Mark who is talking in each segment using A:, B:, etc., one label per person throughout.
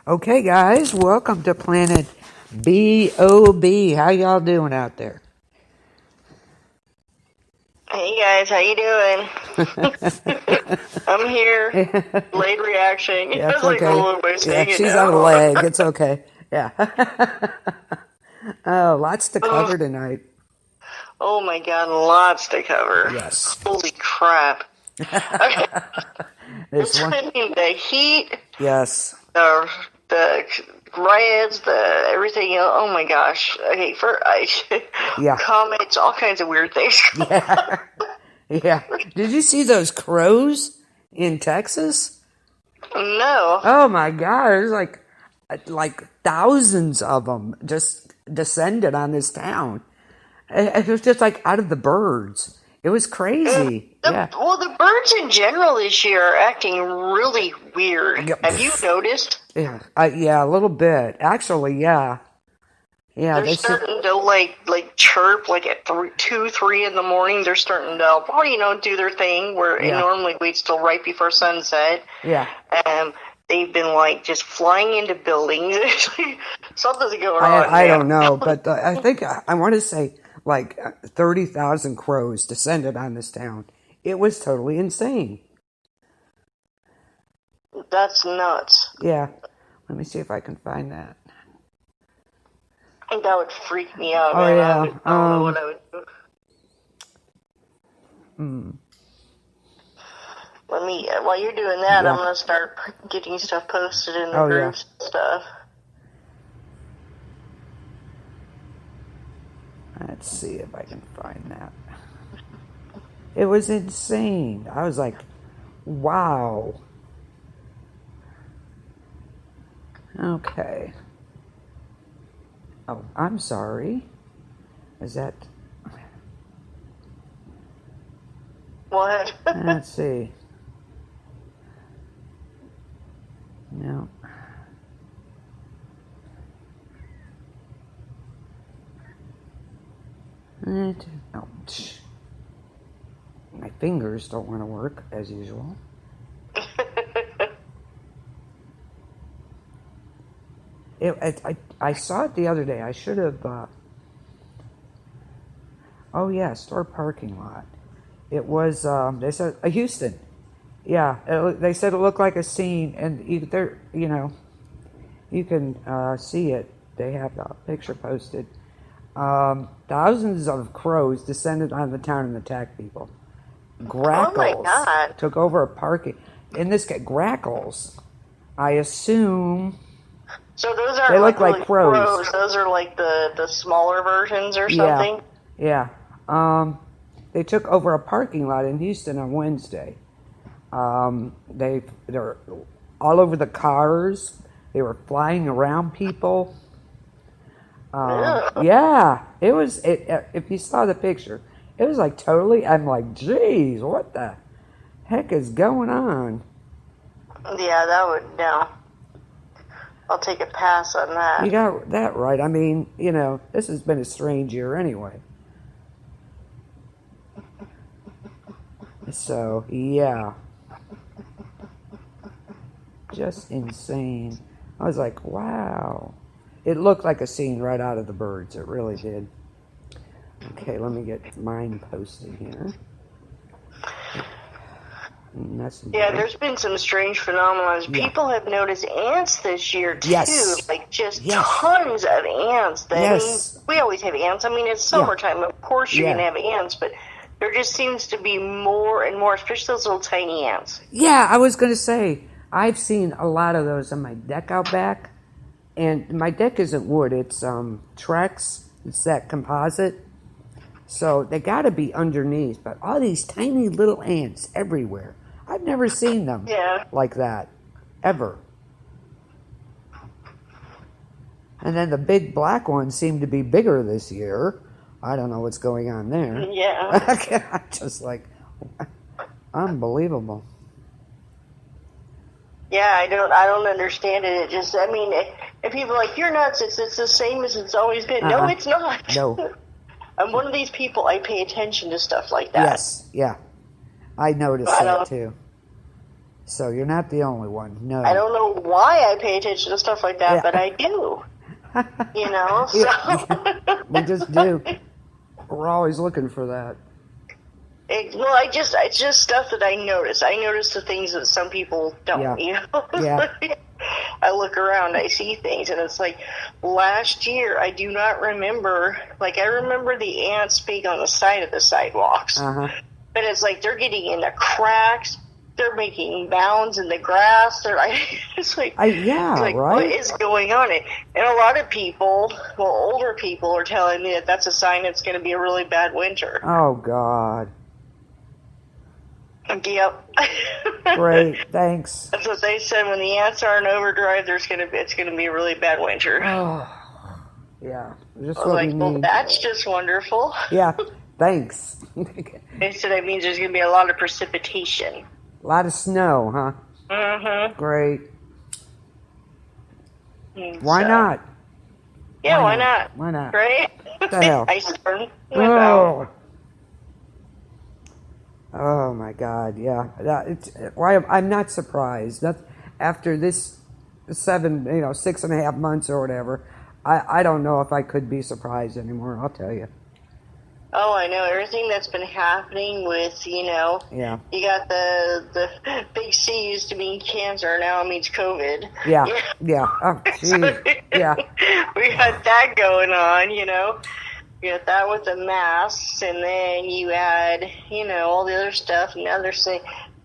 A: Okay, guys, welcome to Planet B.O.B. How y'all doing out there?
B: Hey guys, how you doing? I'm here. Late reaction.
A: Yeah, it's
B: like,
A: okay.
B: oh, am I saying
A: She's
B: it
A: on a
B: now?
A: leg. It's okay. Yeah. Oh, lots to cover tonight.
B: Oh my god, lots to cover.
A: Yes.
B: Holy crap. Okay.
A: There's one.
B: I mean, the heat,
A: Yes.
B: the riots, the everything else. Oh my gosh. Okay,
A: Yeah.
B: comments, all kinds of weird things.
A: Yeah. Yeah. Did you see those crows in Texas?
B: No.
A: Oh my God! There's like thousands of them just descended on this town. It was just like out of the birds. It was crazy. Yeah.
B: Well, the birds in general this year are acting really weird.
A: Yep.
B: Have you noticed?
A: Yeah. Yeah, a little bit. Actually, yeah. Yeah.
B: They're starting to like chirp like at 2, 3 in the morning. They're starting to, do their thing where it normally waits till right before sunset.
A: Yeah.
B: They've been like just flying into buildings. Something's going on.
A: I don't know, but I think I want to say like 30,000 crows descended on this town. It was totally insane.
B: That's nuts.
A: Yeah. Let me see if I can find that.
B: I think that would freak me out.
A: Oh,
B: man.
A: yeah.
B: I don't know what I would do. While you're doing that, I'm going to start getting stuff posted in the groups and stuff.
A: Let's see if I can find that. It was insane. I was like, wow. Okay. Oh, I'm sorry. Is that...
B: What?
A: Let's see. No. Oh, my fingers don't want to work as usual. I saw it the other day. I should have. Store parking lot. It was. They said Houston. Yeah, they said it looked like a scene, and you can see it. They have a picture posted. Thousands of crows descended on the town and attacked people. Grackles
B: oh my God.
A: took over a parking. In this case, grackles, I assume.
B: So those are
A: they look like crows.
B: Those are like the smaller versions or something?
A: Yeah. They took over a parking lot in Houston on Wednesday. They're all over the cars. They were flying around people. Yeah, it was. If you saw the picture, it was like totally. I'm like, geez, what the heck is going on?
B: Yeah, that would no. I'll take a pass on that.
A: You got that right. I mean, this has been a strange year anyway. So yeah, just insane. I was like, wow. It looked like a scene right out of the birds. It really did. Okay, let me get mine posted here. Messenger.
B: Yeah, there's been some strange phenomena. Yeah. People have noticed ants this year, too.
A: Yes.
B: Like, just tons of ants. I mean, we always have ants. I mean, it's summertime. Of course you're going to have ants, but there just seems to be more and more, especially those little tiny ants.
A: Yeah, I was going to say, I've seen a lot of those on my deck out back. And my deck isn't wood, it's Trex. It's that composite. So they got to be underneath. But all these tiny little ants everywhere. I've never seen them like that, ever. And then the big black ones seem to be bigger this year. I don't know what's going on there.
B: Yeah.
A: I'm just like, unbelievable.
B: Yeah, I don't understand it. It just, I mean, and people are like, you're nuts. It's the same as it's always been. No, it's not.
A: No.
B: I'm one of these people. I pay attention to stuff like that.
A: Yes, yeah. I noticed that too. So you're not the only one. No.
B: I don't know why I pay attention to stuff like that, but I do. So.
A: We just do. We're always looking for that.
B: It's just stuff that I notice. I notice the things that some people don't,
A: Yeah.
B: I look around, I see things, and it's like, last year, I do not remember, I remember the ants being on the side of the sidewalks.
A: Uh-huh.
B: But it's like, they're getting in the cracks, they're making mounds in the grass, it's like,
A: right?
B: What is going on? And a lot of people, older people are telling me that that's a sign it's going to be a really bad winter.
A: Oh, God.
B: Yep.
A: Great, thanks.
B: That's what they said. When the ants are in overdrive, it's going to be a really bad winter.
A: Oh, yeah. Just
B: I was like, well, that's just wonderful.
A: Yeah, thanks.
B: They said that means there's going to be a lot of precipitation.
A: A lot of snow, huh?
B: Mm-hmm.
A: Great. Why not?
B: Yeah, why not?
A: Why not?
B: Right?
A: What the hell?
B: Ice storm.
A: Oh my God! Yeah, I'm not surprised. After this 6.5 months or whatever, I don't know if I could be surprised anymore. I'll tell you.
B: Oh, I know everything that's been happening with
A: Yeah.
B: You got the big C used to mean cancer, now it means COVID.
A: Yeah. Oh, gee. Yeah.
B: We got that going on, You got that with the masks, and then you add, all the other stuff. And now they're saying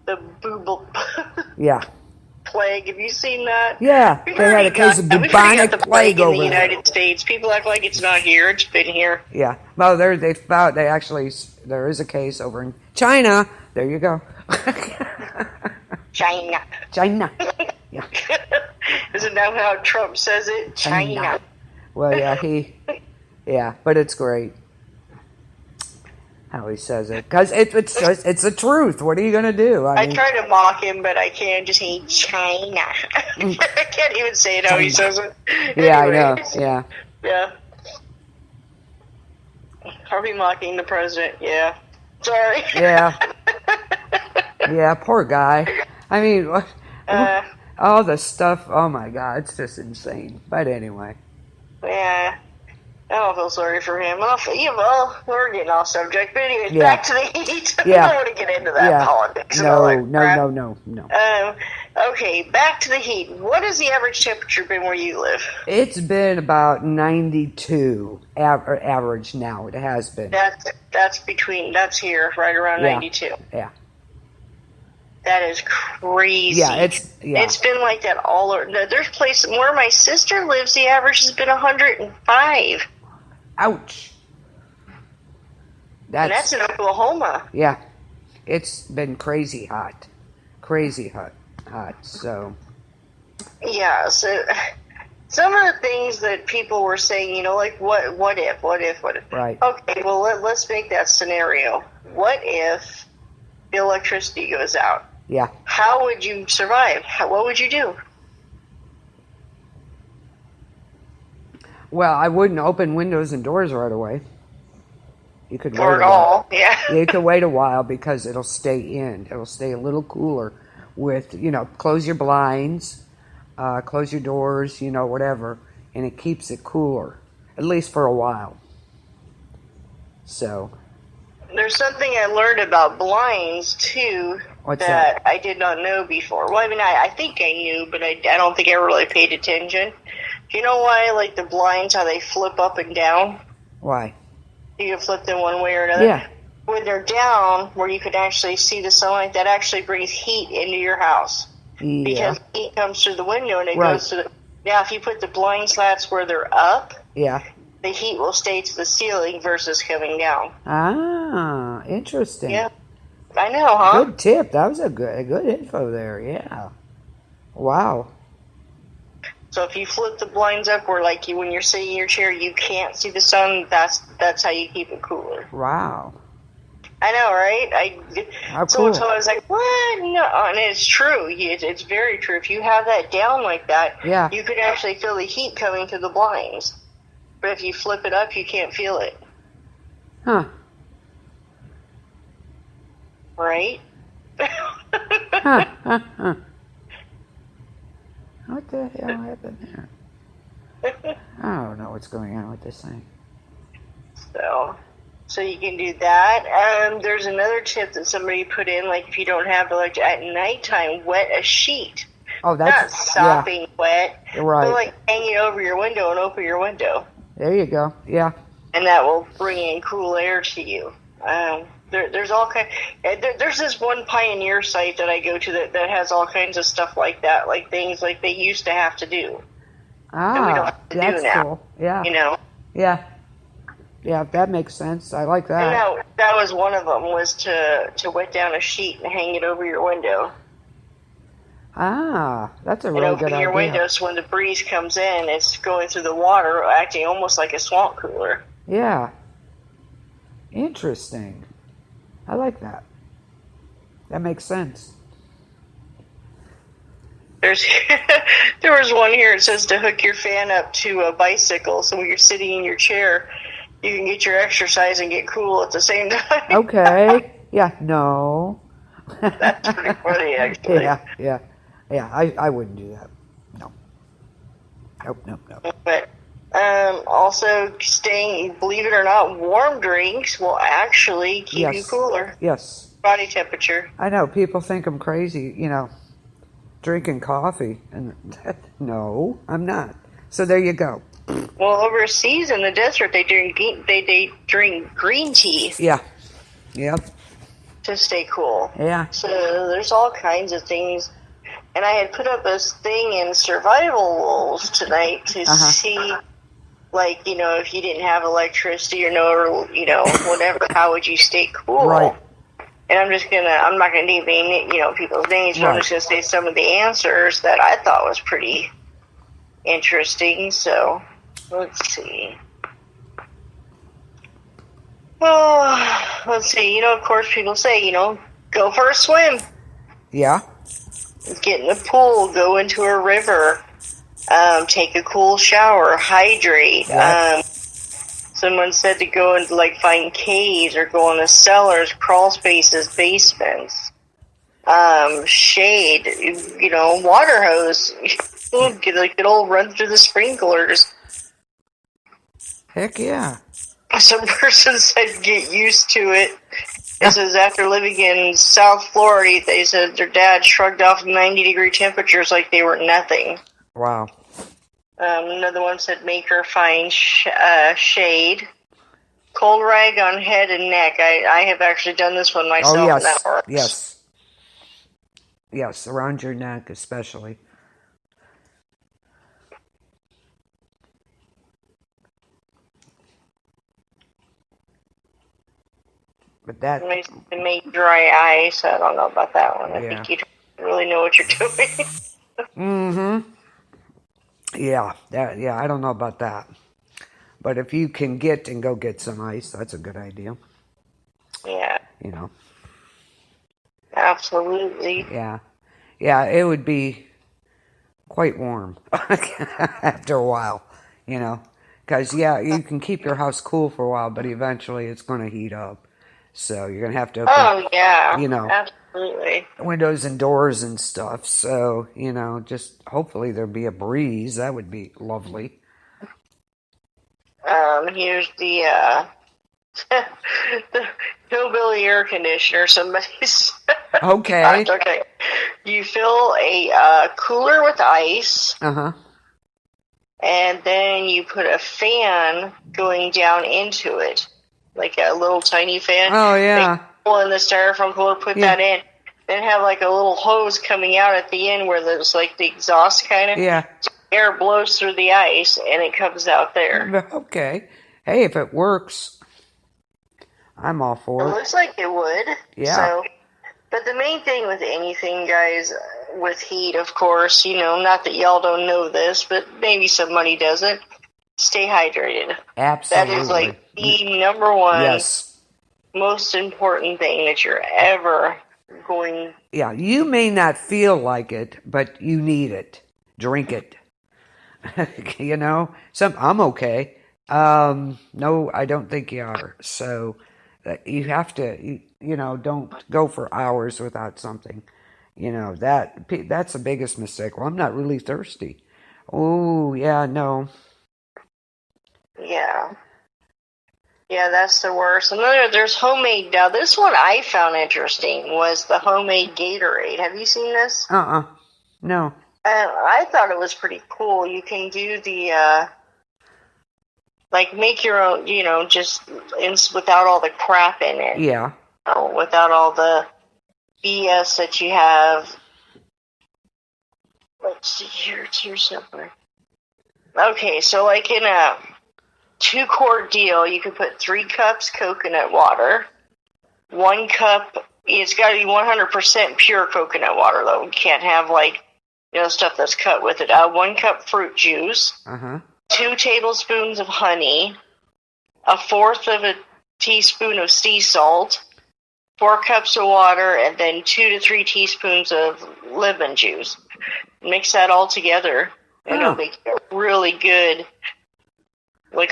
B: the bubonic plague. Have you seen that?
A: Yeah, they had a case of bubonic plague
B: in
A: over
B: the United States. People act like it's not here. It's been here.
A: Yeah. Well, there is a case over in China. There you go.
B: China.
A: Yeah.
B: Isn't that how Trump says it? China.
A: Well, yeah, but it's great how he says it, because it's the truth. What are you gonna do?
B: I try to mock him, but I can't. Just say China. I can't even say it how he says it.
A: Yeah,
B: Anyways.
A: I know.
B: Yeah. Are we mocking the president? Yeah. Sorry.
A: Yeah. Yeah, poor guy. I mean, all the stuff. Oh my God, it's just insane. But anyway.
B: Yeah. I don't feel sorry for him. We're getting off subject, but anyways, back to the heat.
A: Yeah.
B: I don't want to get into that politics and all that crap.
A: No.
B: Okay, back to the heat. What has the average temperature been where you live?
A: It's been about 92 average now. It has been.
B: That's here, right around 92.
A: Yeah.
B: That is crazy.
A: Yeah,
B: it's been like that all over. There's places where my sister lives. The average has been 105.
A: Ouch.
B: And that's in Oklahoma.
A: Yeah, it's been crazy hot. So.
B: Yeah. So some of the things that people were saying, like what if?
A: Right.
B: Okay. Well, let's make that scenario. What if the electricity goes out?
A: Yeah.
B: How would you survive? What would you do?
A: Well, I wouldn't open windows and doors right away. You could wait
B: or at all. Yeah.
A: You could wait a while because it'll stay in. It'll stay a little cooler with, close your blinds, close your doors, whatever, and it keeps it cooler, at least for a while. So.
B: There's something I learned about blinds, too, that I did not know before. Well, I mean, I think I knew, but I don't think I really paid attention. Do you know why, the blinds, how they flip up and down?
A: Why?
B: You can flip them one way or another.
A: Yeah.
B: When they're down, where you could actually see the sunlight, that actually brings heat into your house.
A: Yeah.
B: Because heat comes through the window and it goes to the... Now, if you put the blind slats where they're up...
A: Yeah.
B: The heat will stay to the ceiling versus coming down.
A: Ah, interesting.
B: Yeah, I know, huh?
A: Good tip. That was a good info there. Yeah. Wow.
B: So if you flip the blinds up, where when you're sitting in your chair, you can't see the sun. That's how you keep it cooler.
A: Wow.
B: I know, right?
A: How
B: someone
A: cool.
B: told me, I was like, what? No, and it's true. It's very true. If you have that down like that, you could actually feel the heat coming through the blinds. But if you flip it up, you can't feel it.
A: Huh.
B: Right?
A: What the hell happened there? I don't know what's going on with this thing.
B: So you can do that. There's another tip that somebody put in, like if you don't have at nighttime, wet a sheet.
A: Oh, that's
B: not sopping wet.
A: Right.
B: But like hang it over your window and open your window.
A: There you go. Yeah.
B: And that will bring in cool air to you. There's all kind. There's this one Pioneer site that I go to that has all kinds of stuff like that, like things like they used to have to do. And we don't have to
A: that's
B: do now.
A: Cool. Yeah.
B: You know.
A: Yeah. Yeah, that makes sense. I like that.
B: And that was one of them, was to wet down a sheet and hang it over your window.
A: That's a really good idea.
B: And open your window so when the breeze comes in, it's going through the water, acting almost like a swamp cooler.
A: Yeah. Interesting. I like that. That makes sense.
B: There was one here. It says to hook your fan up to a bicycle, so when you're sitting in your chair, you can get your exercise and get cool at the same time.
A: Okay. Yeah. No.
B: That's pretty funny, actually.
A: Yeah. I wouldn't do that. No. Nope.
B: But also, believe it or not, warm drinks will actually keep you cooler.
A: Yes.
B: Body temperature.
A: I know people think I'm crazy, drinking coffee, and no, I'm not. So there you go.
B: Well, overseas in the desert, they drink green tea.
A: Yeah. Yep.
B: To stay cool.
A: Yeah.
B: So there's all kinds of things. And I had put up this thing in survival rules tonight to see, if you didn't have electricity or whatever, how would you stay cool?
A: Right.
B: And I'm not gonna name people's names, but I'm just gonna say some of the answers that I thought was pretty interesting. So let's see. Oh, let's see. Of course, people say, go for a swim.
A: Yeah.
B: Get in the pool, go into a river, take a cool shower, hydrate.
A: Yeah.
B: Someone said to go and find caves or go in the cellars, crawl spaces, basements. Shade, water hose. Get a good old run through the sprinklers.
A: Heck yeah.
B: Some person said get used to it. It says after living in South Florida, they said their dad shrugged off 90-degree temperatures like they were nothing.
A: Wow.
B: Another one said make or find shade. Cold rag on head and neck. I have actually done this one myself, and that works.
A: Yes, around your neck especially. But that
B: to make dry ice. I don't know about that one. I think you don't really know what you're doing.
A: Mm-hmm. Yeah, I don't know about that. But if you can go get some ice, that's a good idea.
B: Yeah. Absolutely.
A: Yeah, it would be quite warm after a while, because you can keep your house cool for a while, but eventually it's going to heat up. So you're going to have to open,
B: absolutely,
A: windows and doors and stuff. So, just hopefully there'll be a breeze. That would be lovely.
B: Here's the the hillbilly air conditioner. Somebody's
A: okay.
B: Okay. You fill a cooler with ice. And then you put a fan going down into it. Like a little tiny fan.
A: Oh, yeah.
B: They pull in the styrofoam cooler, put that in. Then have a little hose coming out at the end where there's the exhaust kind of.
A: Yeah.
B: Air blows through the ice and it comes out there.
A: Okay. Hey, if it works, I'm all for it.
B: It looks like it would.
A: Yeah.
B: So, but the main thing with anything, guys, with heat, of course, not that y'all don't know this, but maybe somebody doesn't. Stay hydrated.
A: Absolutely.
B: That is the number one
A: most
B: important thing that you're ever going.
A: Yeah, you may not feel like it, but you need it. Drink it. I'm okay. No, I don't think you are. So you have to, don't go for hours without something. That's the biggest mistake. Well, I'm not really thirsty. Oh, yeah, no.
B: Yeah. Yeah, that's the worst. And then there's homemade. Now, this one I found interesting was the homemade Gatorade. Have you seen this?
A: No.
B: I thought it was pretty cool. You can do the, make your own, just without all the crap in it.
A: Yeah.
B: Without all the BS that you have. Let's see here. It's here somewhere. Okay, so like in a 2-quart deal, you can put 3 cups coconut water, 1 cup. It's got to be 100% pure coconut water, though. You can't have stuff that's cut with it. 1 cup fruit juice, 2 tablespoons of honey, 1/4 of a teaspoon of sea salt, 4 cups of water, and then 2 to 3 teaspoons of lemon juice. Mix that all together, and it'll make a really good,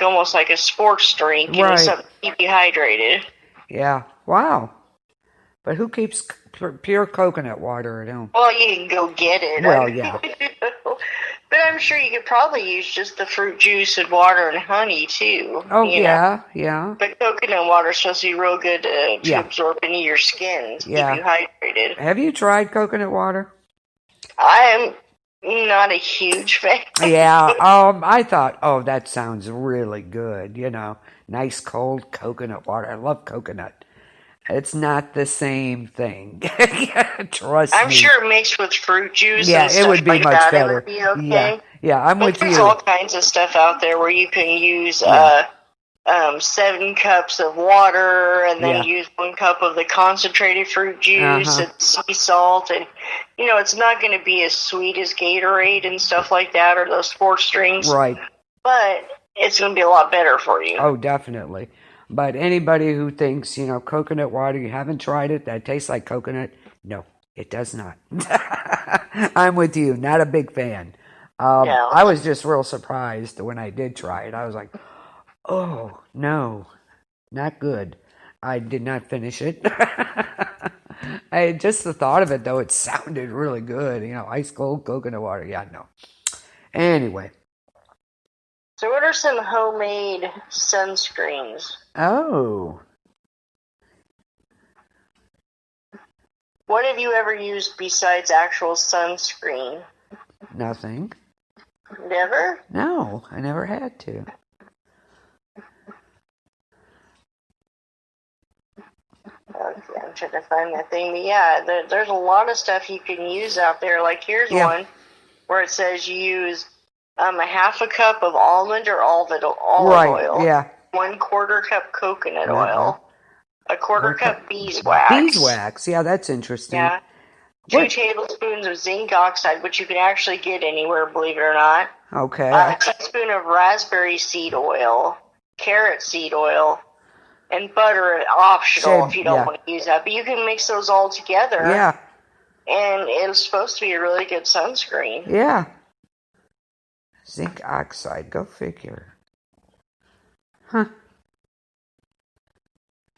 B: almost like a sports drink, something to keep you hydrated.
A: Yeah. Wow. But who keeps pure coconut water at home?
B: Well, you can go get it.
A: Well, yeah.
B: But I'm sure you could probably use just the fruit juice and water and honey, too.
A: Oh, yeah, yeah.
B: But coconut water is supposed to be real good to absorb into your skin to keep you hydrated.
A: Have you tried coconut water?
B: I am not a huge fan.
A: Yeah, I thought, that sounds really good, nice cold coconut water. I love coconut. It's not the same thing. Trust me.
B: I'm sure mixed with fruit juice
A: and stuff it would be
B: like
A: much
B: that,
A: better.
B: It would be okay.
A: Yeah, I'm with you.
B: There's all kinds of stuff out there where you can use 7 cups of water and then use 1 cup of the concentrated fruit juice and sea salt. And, it's not going to be as sweet as Gatorade and stuff like that or those sports drinks.
A: Right.
B: But it's going to be a lot better for you.
A: Oh, definitely. But anybody who thinks, coconut water, you haven't tried it, that tastes like coconut, no, it does not. I'm with you, not a big fan. I was just real surprised when I did try it. I was like, oh, no, not good. I did not finish it. Just the thought of it, though, it sounded really good. Ice cold coconut water. Yeah, no. Anyway.
B: So what are some homemade sunscreens?
A: Oh.
B: What have you ever used besides actual sunscreen?
A: Nothing.
B: Never?
A: No, I never had to.
B: Okay, I'm trying to find that thing. But yeah, there's a lot of stuff you can use out there. Like here's one where it says you use a 1/2 cup of almond or olive oil.
A: Yeah.
B: 1/4 cup coconut oil. 1/4 cup beeswax.
A: Beeswax, yeah, that's interesting.
B: Yeah. 2 tablespoons of zinc oxide, which you can actually get anywhere, believe it or not.
A: Okay.
B: A teaspoon of raspberry seed oil, carrot seed oil, and butter optional if you don't want to use that. But you can mix those all together.
A: Yeah.
B: And it's supposed to be a really good sunscreen.
A: Yeah. Zinc oxide, go figure. Huh.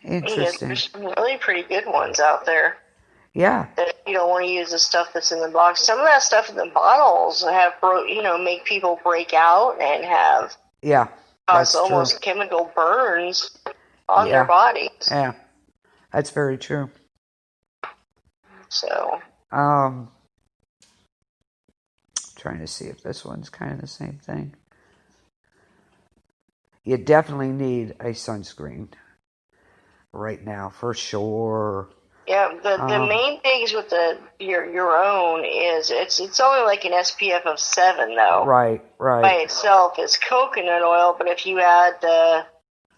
A: Interesting.
B: There's some really pretty good ones out there.
A: Yeah.
B: That you don't want to use the stuff that's in the box. Some of that stuff in the bottles have, make people break out and have cause almost chemical burns on their bodies.
A: Yeah. That's very true.
B: So.
A: Trying to see if this one's kind of the same thing. You definitely need a sunscreen right now, for sure.
B: Yeah, the main things with your own is it's only like an SPF of 7 though.
A: Right.
B: By itself is coconut oil, but if you add the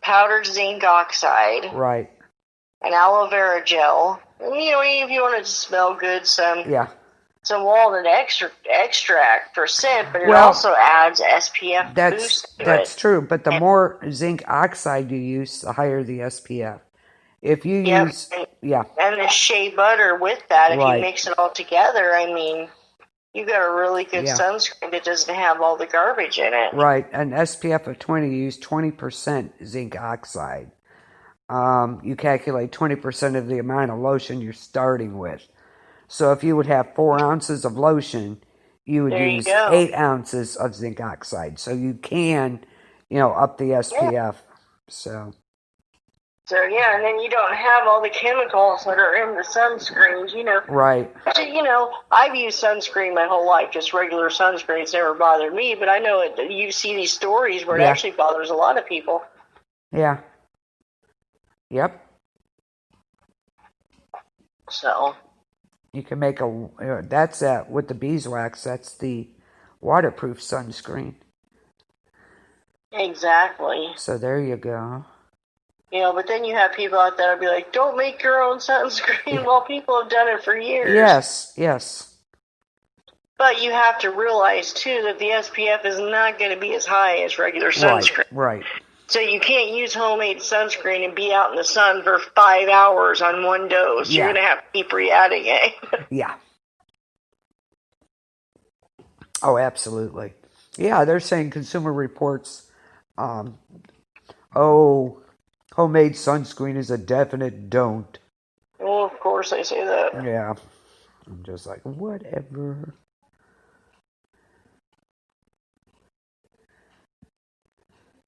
B: powdered zinc oxide,
A: right,
B: and aloe vera gel, and if you want it to smell good, some walnut extract for scent, but it also adds SPF boost to
A: That's
B: it.
A: true, but the more zinc oxide you use, the higher the SPF. If you use,
B: and the shea butter with that, if you mix it all together, you got a really good sunscreen that doesn't have all the garbage in it.
A: Right, an SPF of 20, you use 20% zinc oxide. You calculate 20% of the amount of lotion you're starting with. So if you would have 4 ounces of lotion, you would
B: There you
A: use
B: go.
A: 8 ounces of zinc oxide. So you can, up the SPF.
B: Yeah.
A: So
B: yeah, and then you don't have all the chemicals that are in the sunscreens,
A: Right.
B: I've used sunscreen my whole life, just regular sunscreen. It's never bothered me, but I know you see these stories where it actually bothers a lot of people.
A: Yeah. Yep.
B: So
A: you can make that's with the beeswax, that's the waterproof sunscreen.
B: Exactly.
A: So there you go.
B: But then you have people out there be like, don't make your own sunscreen. Well, people have done it for years.
A: Yes.
B: But you have to realize, too, that the SPF is not going to be as high as regular sunscreen.
A: Right.
B: So you can't use homemade sunscreen and be out in the sun for 5 hours on one dose. Yeah. You're going to have to keep re-adding it.
A: Yeah. Oh, absolutely. Yeah, they're saying Consumer Reports, homemade sunscreen is a definite don't.
B: Well, of course they say that.
A: Yeah. I'm just like, whatever.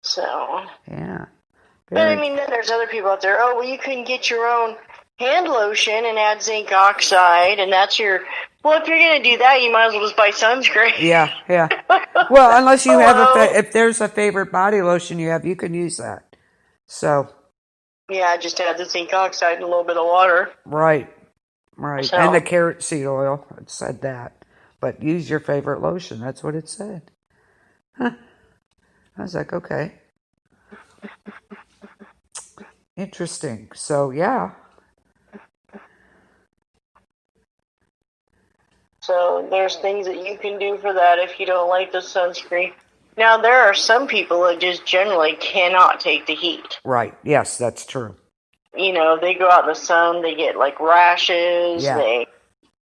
B: So.
A: Yeah.
B: But I mean, then there's other people out there, well, you can get your own hand lotion and add zinc oxide, and that's your... Well, if you're going to do that, you might as well just buy sunscreen.
A: Yeah. Well, unless you have if there's a favorite body lotion you have, you can use that. So.
B: Yeah, just add the zinc oxide and a little bit of water.
A: Right.
B: So.
A: And the carrot seed oil. It said that. But use your favorite lotion. That's what it said. Huh. I was like, okay. Interesting. So, yeah.
B: So there's things that you can do for that if you don't like the sunscreen. Now, there are some people that just generally cannot take the heat.
A: Right. Yes, that's true.
B: They go out in the sun, they get like rashes, they,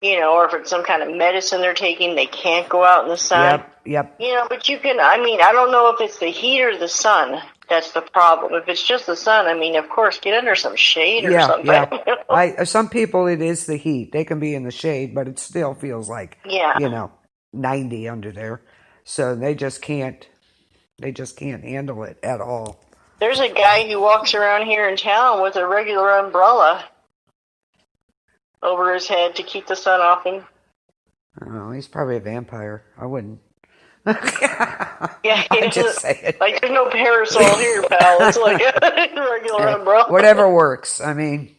B: or if it's some kind of medicine they're taking, they can't go out in the sun.
A: Yep.
B: But you can, I don't know if it's the heat or the sun that's the problem. If it's just the sun, of course, get under some shade or something.
A: Yeah. Some people, it is the heat. They can be in the shade, but it still feels like, 90 under there. So they just can't handle it at all.
B: There's a guy who walks around here in town with a regular umbrella over his head to keep the sun off him.
A: Oh, he's probably a vampire. I wouldn't.
B: Yeah,
A: I'm just saying.
B: Like, there's no parasol here, pal. It's like a regular umbrella.
A: Whatever works. If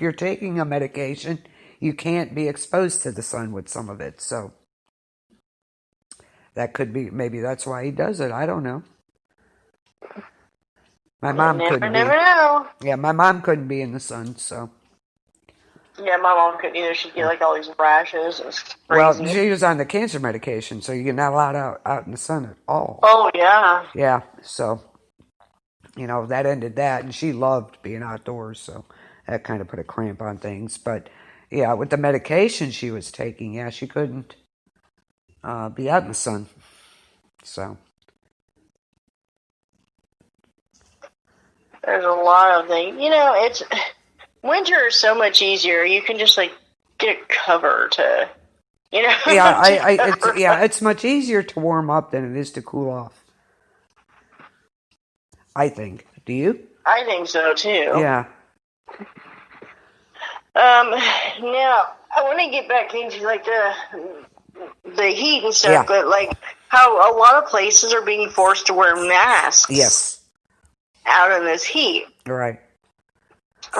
A: you're taking a medication, you can't be exposed to the sun with some of it. So that could be, maybe that's why he does it. I don't know. My mom couldn't be.
B: Never know.
A: Yeah, my mom couldn't be in the sun, so.
B: Yeah, my mom couldn't either. She'd get like all these rashes. And
A: well, she was on the cancer medication, so you're not allowed out in the sun at all.
B: Oh, yeah.
A: Yeah, so, that ended that, and she loved being outdoors, so that kind of put a cramp on things. But, yeah, with the medication she was taking, she couldn't be out in the sun, so.
B: There's a lot of things. Winter is so much easier. You can just get a cover to,
A: Yeah, it's much easier to warm up than it is to cool off. I think. Do you?
B: I think so too.
A: Yeah.
B: Now I want to get back into the heat and stuff, but how a lot of places are being forced to wear masks.
A: Yes.
B: Out in this heat.
A: Right.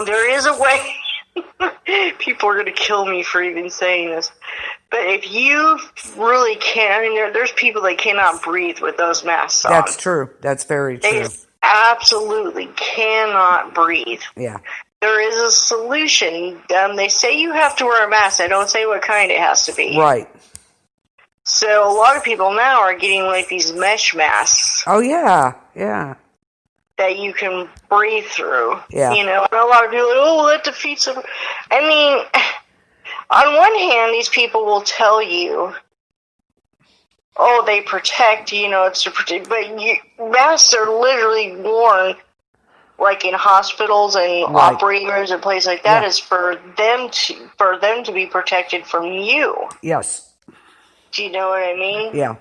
B: There is a way. People are going to kill me for even saying this. But if you really can't, there's people that cannot breathe with those masks on.
A: That's true. That's very true.
B: They absolutely cannot breathe.
A: Yeah.
B: There is a solution. They say you have to wear a mask. They don't say what kind it has to be.
A: Right.
B: So a lot of people now are getting these mesh masks.
A: Oh, yeah.
B: That you can breathe through.
A: Yeah.
B: And a lot of people are that defeats them. On one hand, these people will tell you, they protect, it's to protect, but masks are literally worn like in hospitals and operating rooms and places like that, is for them to be protected from you.
A: Yes.
B: Do you know what I mean?
A: Yeah.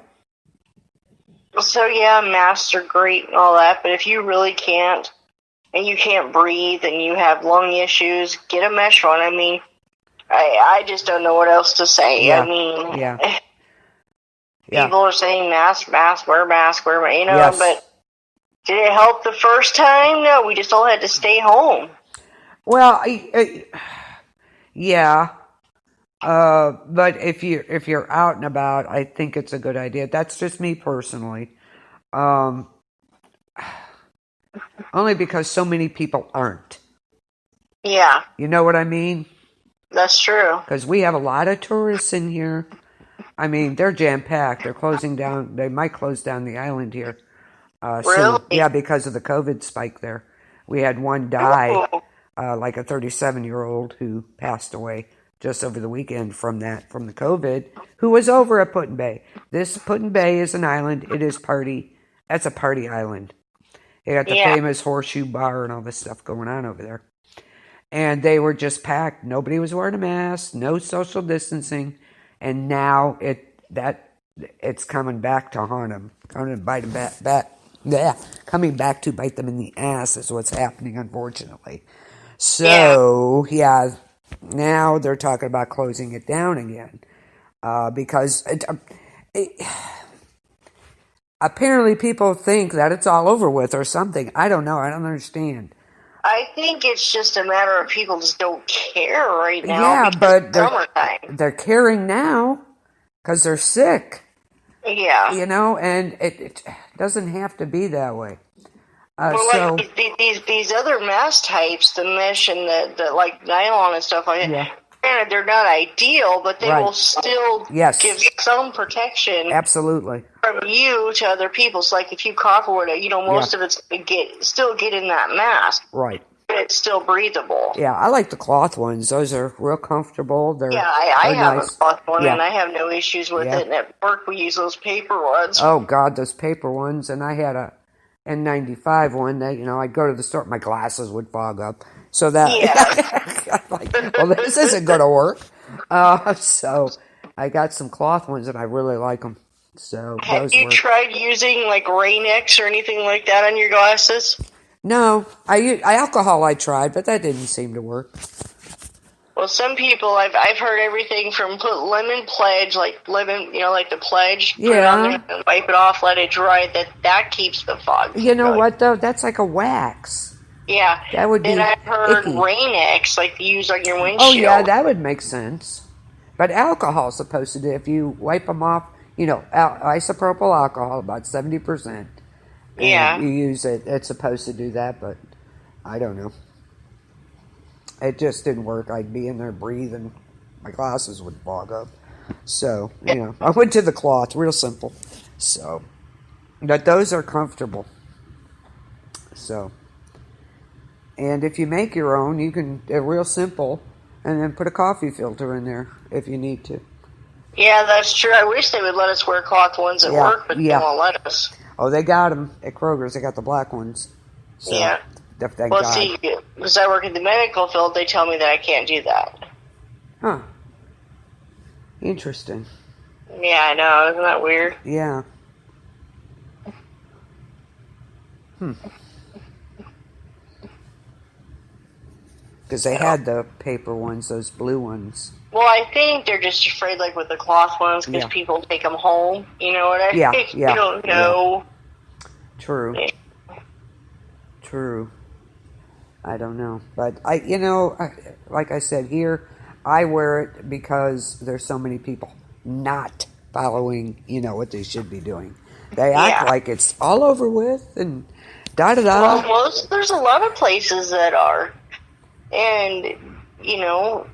B: So yeah, masks are great and all that, but if you really can't, and you can't breathe, and you have lung issues, get a mesh one. I mean, I just don't know what else to say.
A: Yeah.
B: I mean,
A: yeah.
B: People are saying mask, wear mask, you know,
A: Yes.
B: but did it help the first time? No, we just all had to stay home.
A: Well, yeah. But if you're out and about, I think it's a good idea. That's just me personally. Only because so many people aren't.
B: Yeah.
A: You know what I mean?
B: That's true.
A: Because we have a lot of tourists in here. I mean, they're jam-packed. They're closing down. They might close down the island here
B: really?
A: soon. Yeah, because of the COVID spike there. We had one die, like a 37-year-old who passed away just over the weekend from the COVID, who was over at Put-in-Bay. This Put-in-Bay is an island. It is that's a party island. They got the famous Horseshoe Bar and all this stuff going on over there. And they were just packed. Nobody was wearing a mask, no social distancing. And now it's coming back to haunt them, coming back to bite them in the ass is what's happening, unfortunately. So, now they're talking about closing it down again because apparently people think that it's all over with or something. I don't know. I don't understand.
B: I think it's just a matter of people just don't care right now.
A: Yeah, but they're caring now because they're sick.
B: Yeah.
A: You know, and it doesn't have to be that way.
B: Well, like these other mask types, the mesh and the like nylon and stuff like that. Yeah. Granted, they're not ideal, but they will still give some protection.
A: Absolutely.
B: From you to other people. It's like if you cough or whatever, you know, most of it's still get in that mask.
A: Right.
B: But it's still breathable.
A: Yeah, I like the cloth ones. Those are real comfortable.
B: I have
A: nice.
B: A cloth one and I have no issues with it. And at work we use those paper ones.
A: Oh God, those paper ones. And I had a N95 one that, you know, I'd go to the store, my glasses would fog up. So that, I'm like, well, this isn't going to work. So I got some cloth ones and I really like them. So
B: have you tried using like Rain-X or anything like that on your glasses?
A: No, alcohol I tried, but that didn't seem to work.
B: Well, some people I've heard everything from put lemon pledge, like lemon, you know, like the pledge, put it on there and wipe it off, let it dry. That keeps the fog.
A: You know what though? That's like a wax.
B: Yeah,
A: that would be.
B: Then I've heard Rain-X, like you use on your windshield.
A: Oh yeah, that would make sense. But alcohol's supposed to do if you wipe them off. You know, isopropyl alcohol, about 70%.
B: Yeah.
A: You use it. It's supposed to do that, but I don't know. It just didn't work. I'd be in there breathing. My glasses would fog up. So, you know, I went to the cloth. Real simple. So, but those are comfortable. So, and if you make your own, you can, they're real simple, and then put a coffee filter in there if you need to. Yeah,
B: that's true. I wish they would let us wear cloth ones at work, but they won't let us.
A: Oh, they got them at Kroger's. They got the black ones. So,
B: yeah.
A: Thank God.
B: See, because I work in the medical field, they tell me that I can't do that.
A: Huh. Interesting.
B: Yeah, I know. Isn't that weird?
A: Yeah. Because they had the paper ones, those blue ones.
B: Well, I think they're just afraid, like with the cloth ones, because people take them home. You know what I mean?
A: Yeah.
B: You don't know.
A: Yeah. True. Yeah. True. I don't know, but like I said here, I wear it because there's so many people not following, what they should be doing. They act like it's all over with and da-da-da.
B: Well, there's a lot of places that are. And, I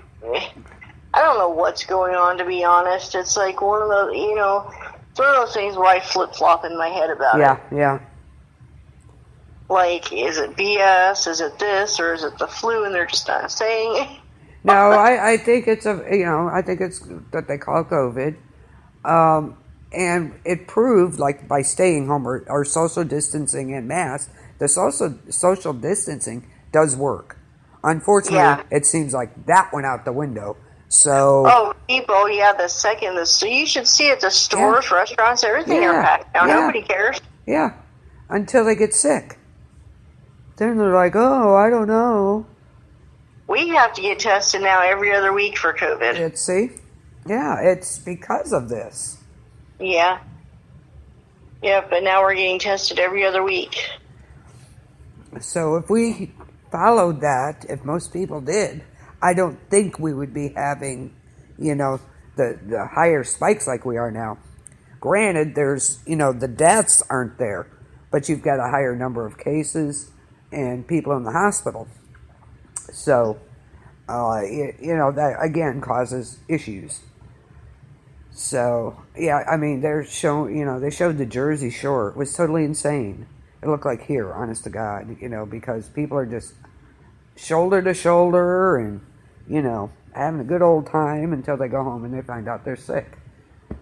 B: don't know what's going on, to be honest. It's like one of those, it's one of those things where I flip-flop in my head about it.
A: Yeah.
B: Like, is it BS? Is it this? Or is it the flu and they're just not saying it?
A: No, I think it's I think it's what they call COVID. And it proved, like, by staying home or social distancing and masks, the social distancing does work. Unfortunately, it seems like that went out the window. So
B: people, so you should see it. The stores, restaurants, everything are packed now. Nobody cares.
A: Yeah, until they get sick. Then they're like, oh, I don't know.
B: We have to get tested now every other week for COVID.
A: It's because of this.
B: Yeah. Yeah, but now we're getting tested every other week.
A: So if we followed that, if most people did, I don't think we would be having, the higher spikes like we are now. Granted, there's, the deaths aren't there, but you've got a higher number of cases and people in the hospital. So, that again causes issues. So, they showed the Jersey Shore. It was totally insane. It looked like here, honest to God, because people are just shoulder to shoulder and, having a good old time until they go home and they find out they're sick.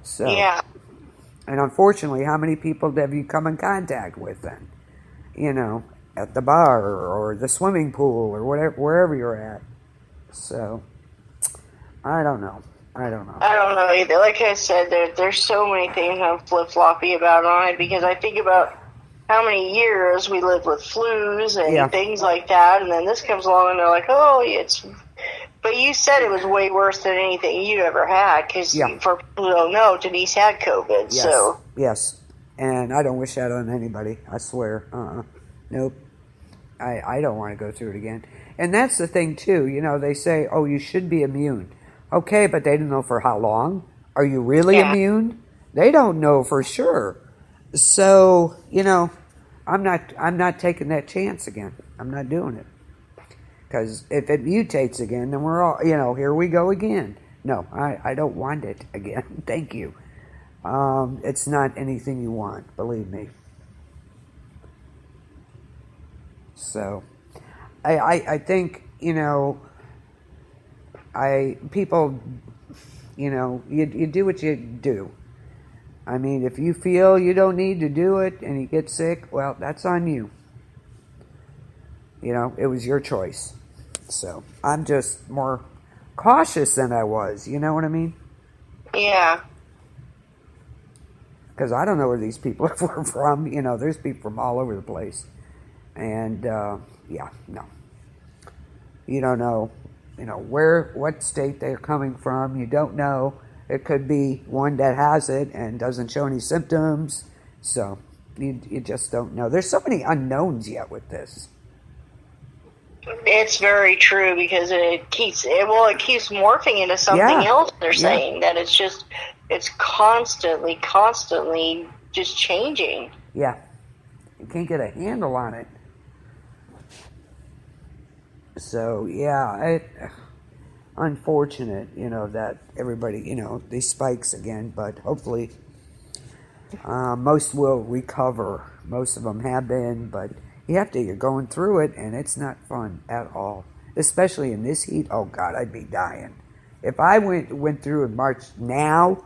A: So, and unfortunately, how many people have you come in contact with then? At the bar or the swimming pool or whatever, wherever you're at. So, I don't know. I don't know
B: either. Like I said, there's so many things I'm flip-floppy about on it because I think about how many years we lived with flus and things like that, and then this comes along and they're like, oh, it's... But you said it was way worse than anything you ever had because, for people who don't know, Denise had COVID.
A: Yes.
B: So.
A: Yes, and I don't wish that on anybody. I swear. Nope. I don't want to go through it again. And that's the thing, too. They say, oh, you should be immune. Okay, but they don't know for how long. Are you really immune? They don't know for sure. So, I'm not taking that chance again. I'm not doing it. Because if it mutates again, then we're all, here we go again. No, I don't want it again. Thank you. It's not anything you want, believe me. So, I think, people, you do what you do. I mean, if you feel you don't need to do it and you get sick, well, that's on you. It was your choice. So, I'm just more cautious than I was. You know what I mean?
B: Yeah.
A: Because I don't know where these people are from. There's people from all over the place. And, no. You don't know, what state they're coming from. You don't know. It could be one that has it and doesn't show any symptoms. So, you just don't know. There's so many unknowns yet with this.
B: It's very true because it keeps morphing into something else. They're saying that it's constantly just changing.
A: Yeah. You can't get a handle on it. So, unfortunate, that everybody, these spikes again, but hopefully most will recover. Most of them have been, but you're going through it, and it's not fun at all. Especially in this heat. Oh, God, I'd be dying. If I went through in March now,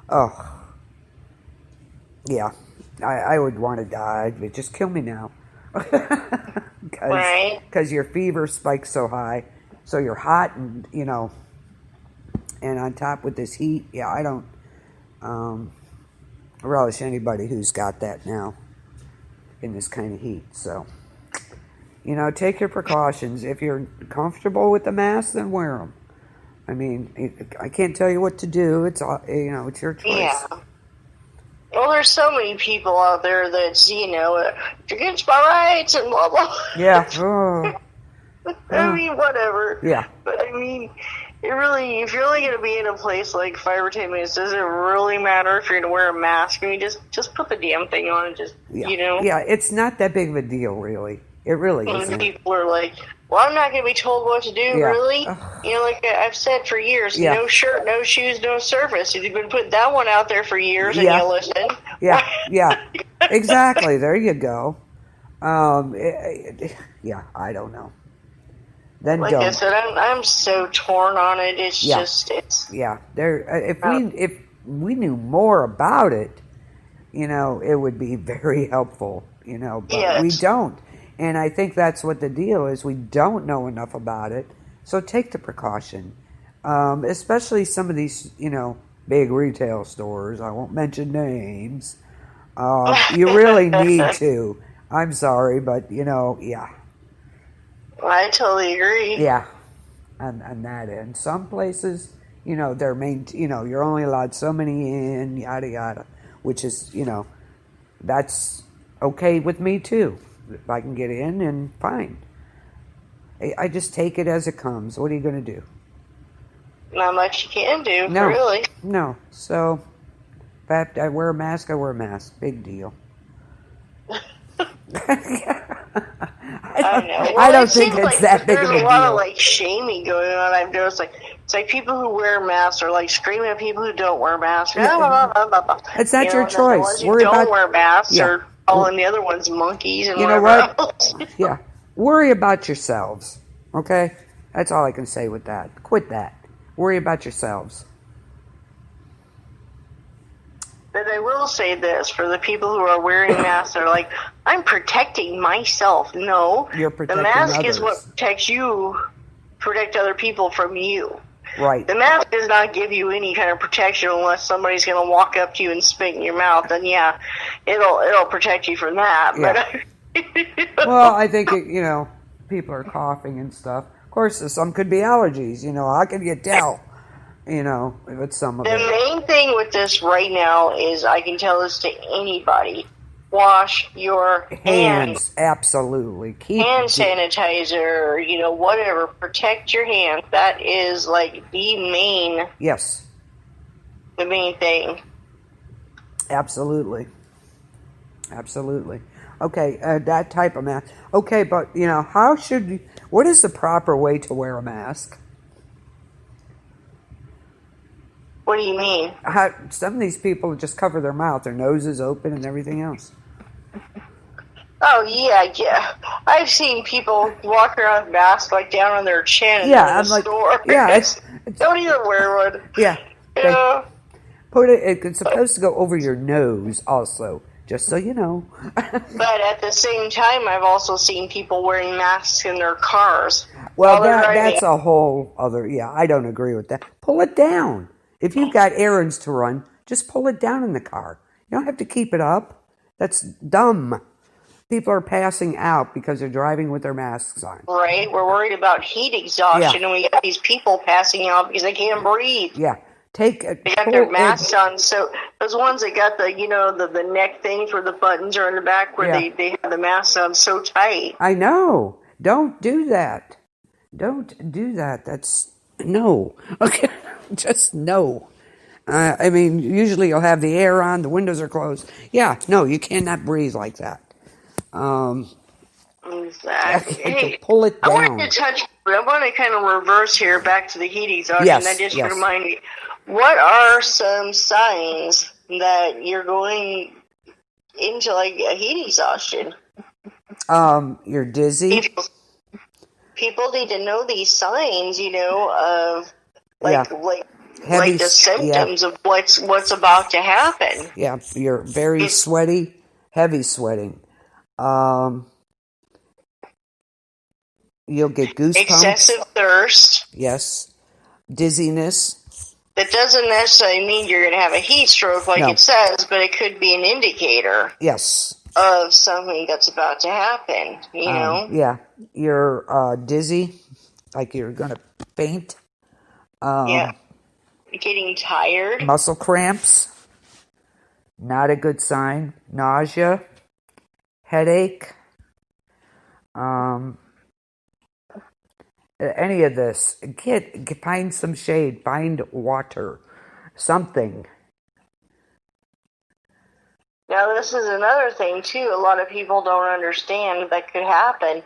A: I would want to die. But just kill me now. Because your fever spikes so high. So you're hot and, and on top with this heat, I don't relish anybody who's got that now in this kind of heat. So, take your precautions. If you're comfortable with the mask, then wear them. I mean, I can't tell you what to do. It's, it's your choice.
B: Yeah. Well, there's so many people out there that's, against my rights and blah, blah.
A: Yeah. Oh.
B: I mean, whatever.
A: Yeah.
B: But, I mean, if you're really going to be in a place like 5 or 10 minutes, does it really matter if you're going to wear a mask? I mean, just put the damn thing on and just,
A: Yeah, it's not that big of a deal, really. It really isn't.
B: People are like, well, I'm not going to be told what to do, really? Like I've said for years, no shirt, no shoes, no surface. You've been putting that one out there for years and you listen.
A: Yeah, exactly. There you go. I don't know. Then
B: like
A: don't.
B: I said, I'm so torn on it. It's just, it's...
A: Yeah, if we knew more about it, it would be very helpful, but we don't. And I think that's what the deal is. We don't know enough about it. So take the precaution. Especially some of these, big retail stores. I won't mention names. You really need to. I'm sorry, but, yeah.
B: I totally agree.
A: Yeah. On that end. Some places, they're you're only allowed so many in, yada, yada. Which is, that's okay with me, too. If I can get in, and fine. I just take it as it comes. What are you going to do?
B: Not much you can do, really.
A: No. So, in fact, I wear a mask, Big deal.
B: I know. Well,
A: I don't think it's that big of a deal.
B: There's a lot of shaming going on. I've noticed it's like people who wear masks are screaming at people who don't wear masks.
A: Yeah.
B: Blah, blah, blah.
A: It's not your choice.
B: The ones who don't wear masks are calling the other ones monkeys and whatever else.
A: Yeah. Worry about yourselves. Okay? That's all I can say with that. Quit that. Worry about yourselves.
B: But I will say this, for the people who are wearing masks, they're like, I'm protecting myself. No.
A: You're protecting
B: the mask
A: others.
B: is what protects you, protect other people from you.
A: Right.
B: The mask does not give you any kind of protection unless somebody's going to walk up to you and spit in your mouth. Then, yeah, it'll protect you from that.
A: Yeah. But well, I think, people are coughing and stuff. Of course, some could be allergies. How can you tell? With some of it.
B: The main thing with this right now is, I can tell this to anybody: wash your hands.
A: Absolutely.
B: Hand sanitizer, whatever. Protect your hands. That is the main.
A: Yes.
B: The main thing.
A: Absolutely. Okay, that type of mask. Okay, but what is the proper way to wear a mask?
B: What do you mean?
A: Some of these people just cover their mouth, their nose is open and everything else.
B: Oh, yeah. I've seen people walk around with masks down on their chin in the store.
A: Yeah,
B: don't even wear one.
A: Yeah.
B: Yeah.
A: It's supposed to go over your nose also, just so you know.
B: But at the same time, I've also seen people wearing masks in their cars.
A: Well, that's a whole other, I don't agree with that. Pull it down. If you've got errands to run, just pull it down in the car. You don't have to keep it up. That's dumb. People are passing out because they're driving with their masks on.
B: Right. We're worried about heat exhaustion, and we got these people passing out because they can't breathe.
A: Yeah.
B: They got their masks on. So those ones that got the neck things where the buttons are in the back where they have the masks on so tight.
A: I know. Don't do that. That's no. Okay. Just no. Usually you'll have the air on, the windows are closed. Yeah, no, you cannot breathe like that.
B: Exactly. Hey,
A: pull it down.
B: I want to kind of reverse here back to the heat exhaustion. That just reminded me. What are some signs that you're going into a heat exhaustion?
A: You're dizzy.
B: People need to know these signs, of the symptoms of what's about to happen.
A: Yeah, you're very sweaty, heavy sweating. You'll get goosebumps.
B: Excessive thirst.
A: Yes. Dizziness.
B: That doesn't necessarily mean you're going to have a heat stroke it says, but it could be an indicator.
A: Yes.
B: Of something that's about to happen,
A: Yeah. You're dizzy, like you're going to faint.
B: Yeah. Getting tired.
A: Muscle cramps. Not a good sign. Nausea. Headache. Any of this. Find some shade. Find water. Something.
B: Now, this is another thing, too, a lot of people don't understand that could happen.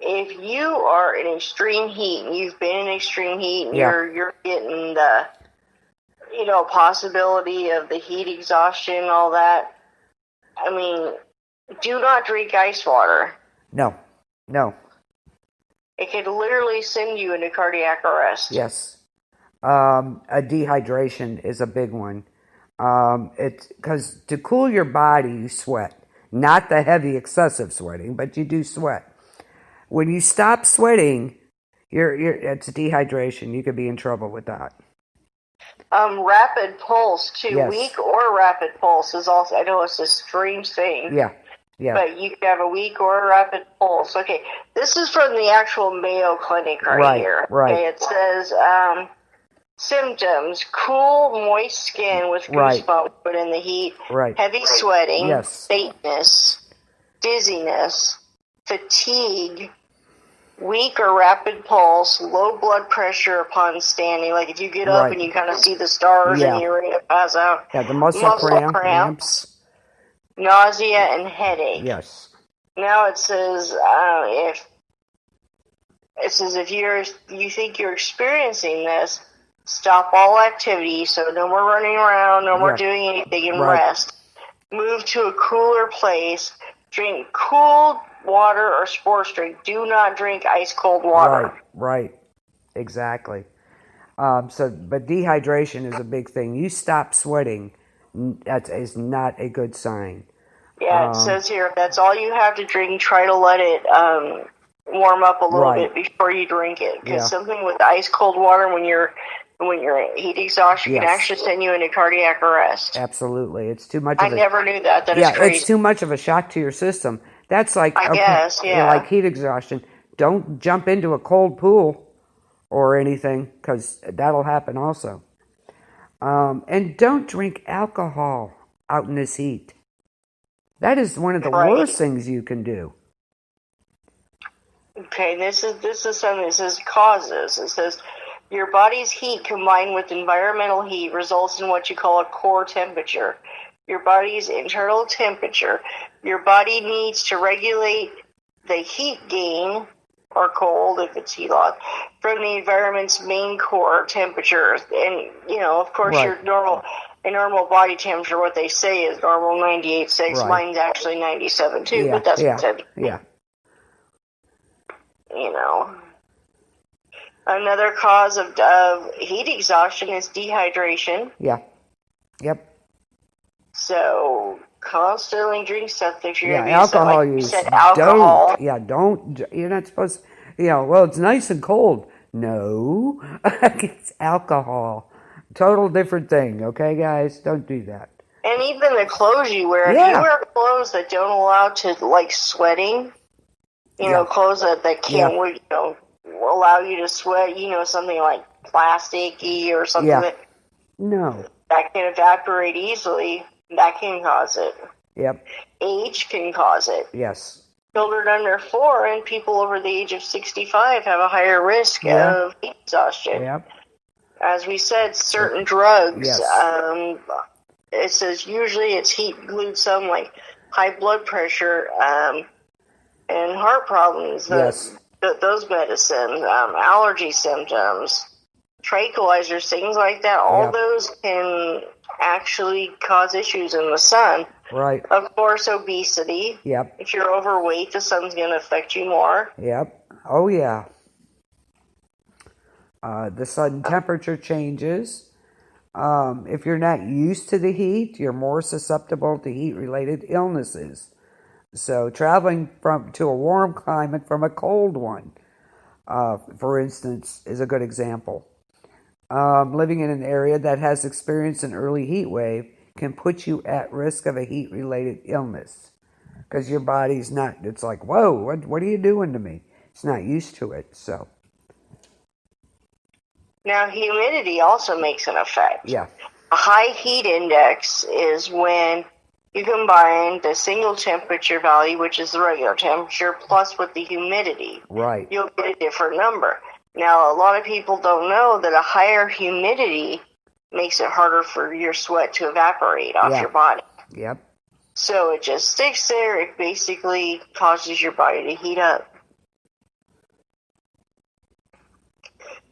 B: If you are in extreme heat, and you've been in extreme heat, and you're getting the, possibility of the heat exhaustion and all that, do not drink ice water.
A: No.
B: It could literally send you into cardiac arrest.
A: Yes. A dehydration is a big one. It's because to cool your body, you sweat. Not the heavy, excessive sweating, but you do sweat. When you stop sweating, it's dehydration. You could be in trouble with that.
B: Rapid pulse too.
A: Yes.
B: Weak or rapid pulse is also. I know it's a strange thing.
A: Yeah.
B: But you can have a weak or a rapid pulse. Okay, this is from the actual Mayo Clinic right here.
A: Right.
B: Okay, it says symptoms: cool, moist skin with goosebumps but in the heat, heavy sweating, faintness, dizziness, fatigue, weak or rapid pulse, low blood pressure upon standing. Like if you get up and you kind of see the stars and you're ready to pass out.
A: Yeah, the muscle cramps,
B: nausea, and headache.
A: Yes.
B: Now it says if you think you're experiencing this, stop all activity. So no more running around, no more doing anything, and rest. Move to a cooler place. Drink cool water or sports drink. Do not drink ice cold water.
A: Right. Exactly. But dehydration is a big thing. You stop sweating, that is not a good sign.
B: Yeah, it says here, if that's all you have to drink, try to let it warm up a little bit before you drink it. Because something with ice cold water when you're heat exhaustion can actually send you into cardiac arrest.
A: Absolutely. It's too much
B: I never knew that. That is crazy.
A: It's too much of a shock to your system. That's like, like heat exhaustion. Don't jump into a cold pool or anything, because that'll happen also. And don't drink alcohol out in this heat. That is one of the worst things you can do.
B: Okay, this is something that says causes. It says your body's heat combined with environmental heat results in what you call a core temperature. Your body's internal temperature. Your body needs to regulate the heat gain, or cold if it's heat loss, from the environment's main core temperature. And, of course, your normal body temperature, what they say is normal 98.6. Mine's actually 97.2, but that's what said.
A: Yeah.
B: Another cause of heat exhaustion is dehydration.
A: Yeah. Yep.
B: So constantly drink stuff that you're
A: alcohol use.
B: Alcohol.
A: You're not supposed to, well, it's nice and cold. No, it's alcohol. Total different thing, okay, guys? Don't do that.
B: And even the clothes you wear, if you wear clothes that don't allow to, like, sweating, clothes that can't, allow you to sweat, something like plasticky or something that can evaporate easily, that can cause it.
A: Yep.
B: Age can cause it.
A: Yes.
B: Children under 4 and people over the age of 65 have a higher risk of heat exhaustion.
A: Yep.
B: As we said, certain drugs, it says usually it's heat-glued, some like high blood pressure and heart problems. Those medicines, allergy symptoms, tranquilizers, things like that, all those can actually cause issues in the sun.
A: Right.
B: Of course, obesity.
A: Yep.
B: If you're overweight, the sun's going to affect you more.
A: Yep. Oh, yeah. The sudden temperature changes. If you're not used to the heat, you're more susceptible to heat-related illnesses. So traveling to a warm climate from a cold one, for instance, is a good example. Living in an area that has experienced an early heat wave can put you at risk of a heat-related illness, because your body's not, it's like, whoa, what are you doing to me? It's not used to it, so.
B: Now, humidity also makes an effect.
A: Yeah.
B: A high heat index is when you combine the single temperature value, which is the regular temperature, plus with the humidity.
A: Right.
B: You'll get a different number. Now, a lot of people don't know that a higher humidity makes it harder for your sweat to evaporate off your body.
A: Yep.
B: So it just sticks there. It basically causes your body to heat up.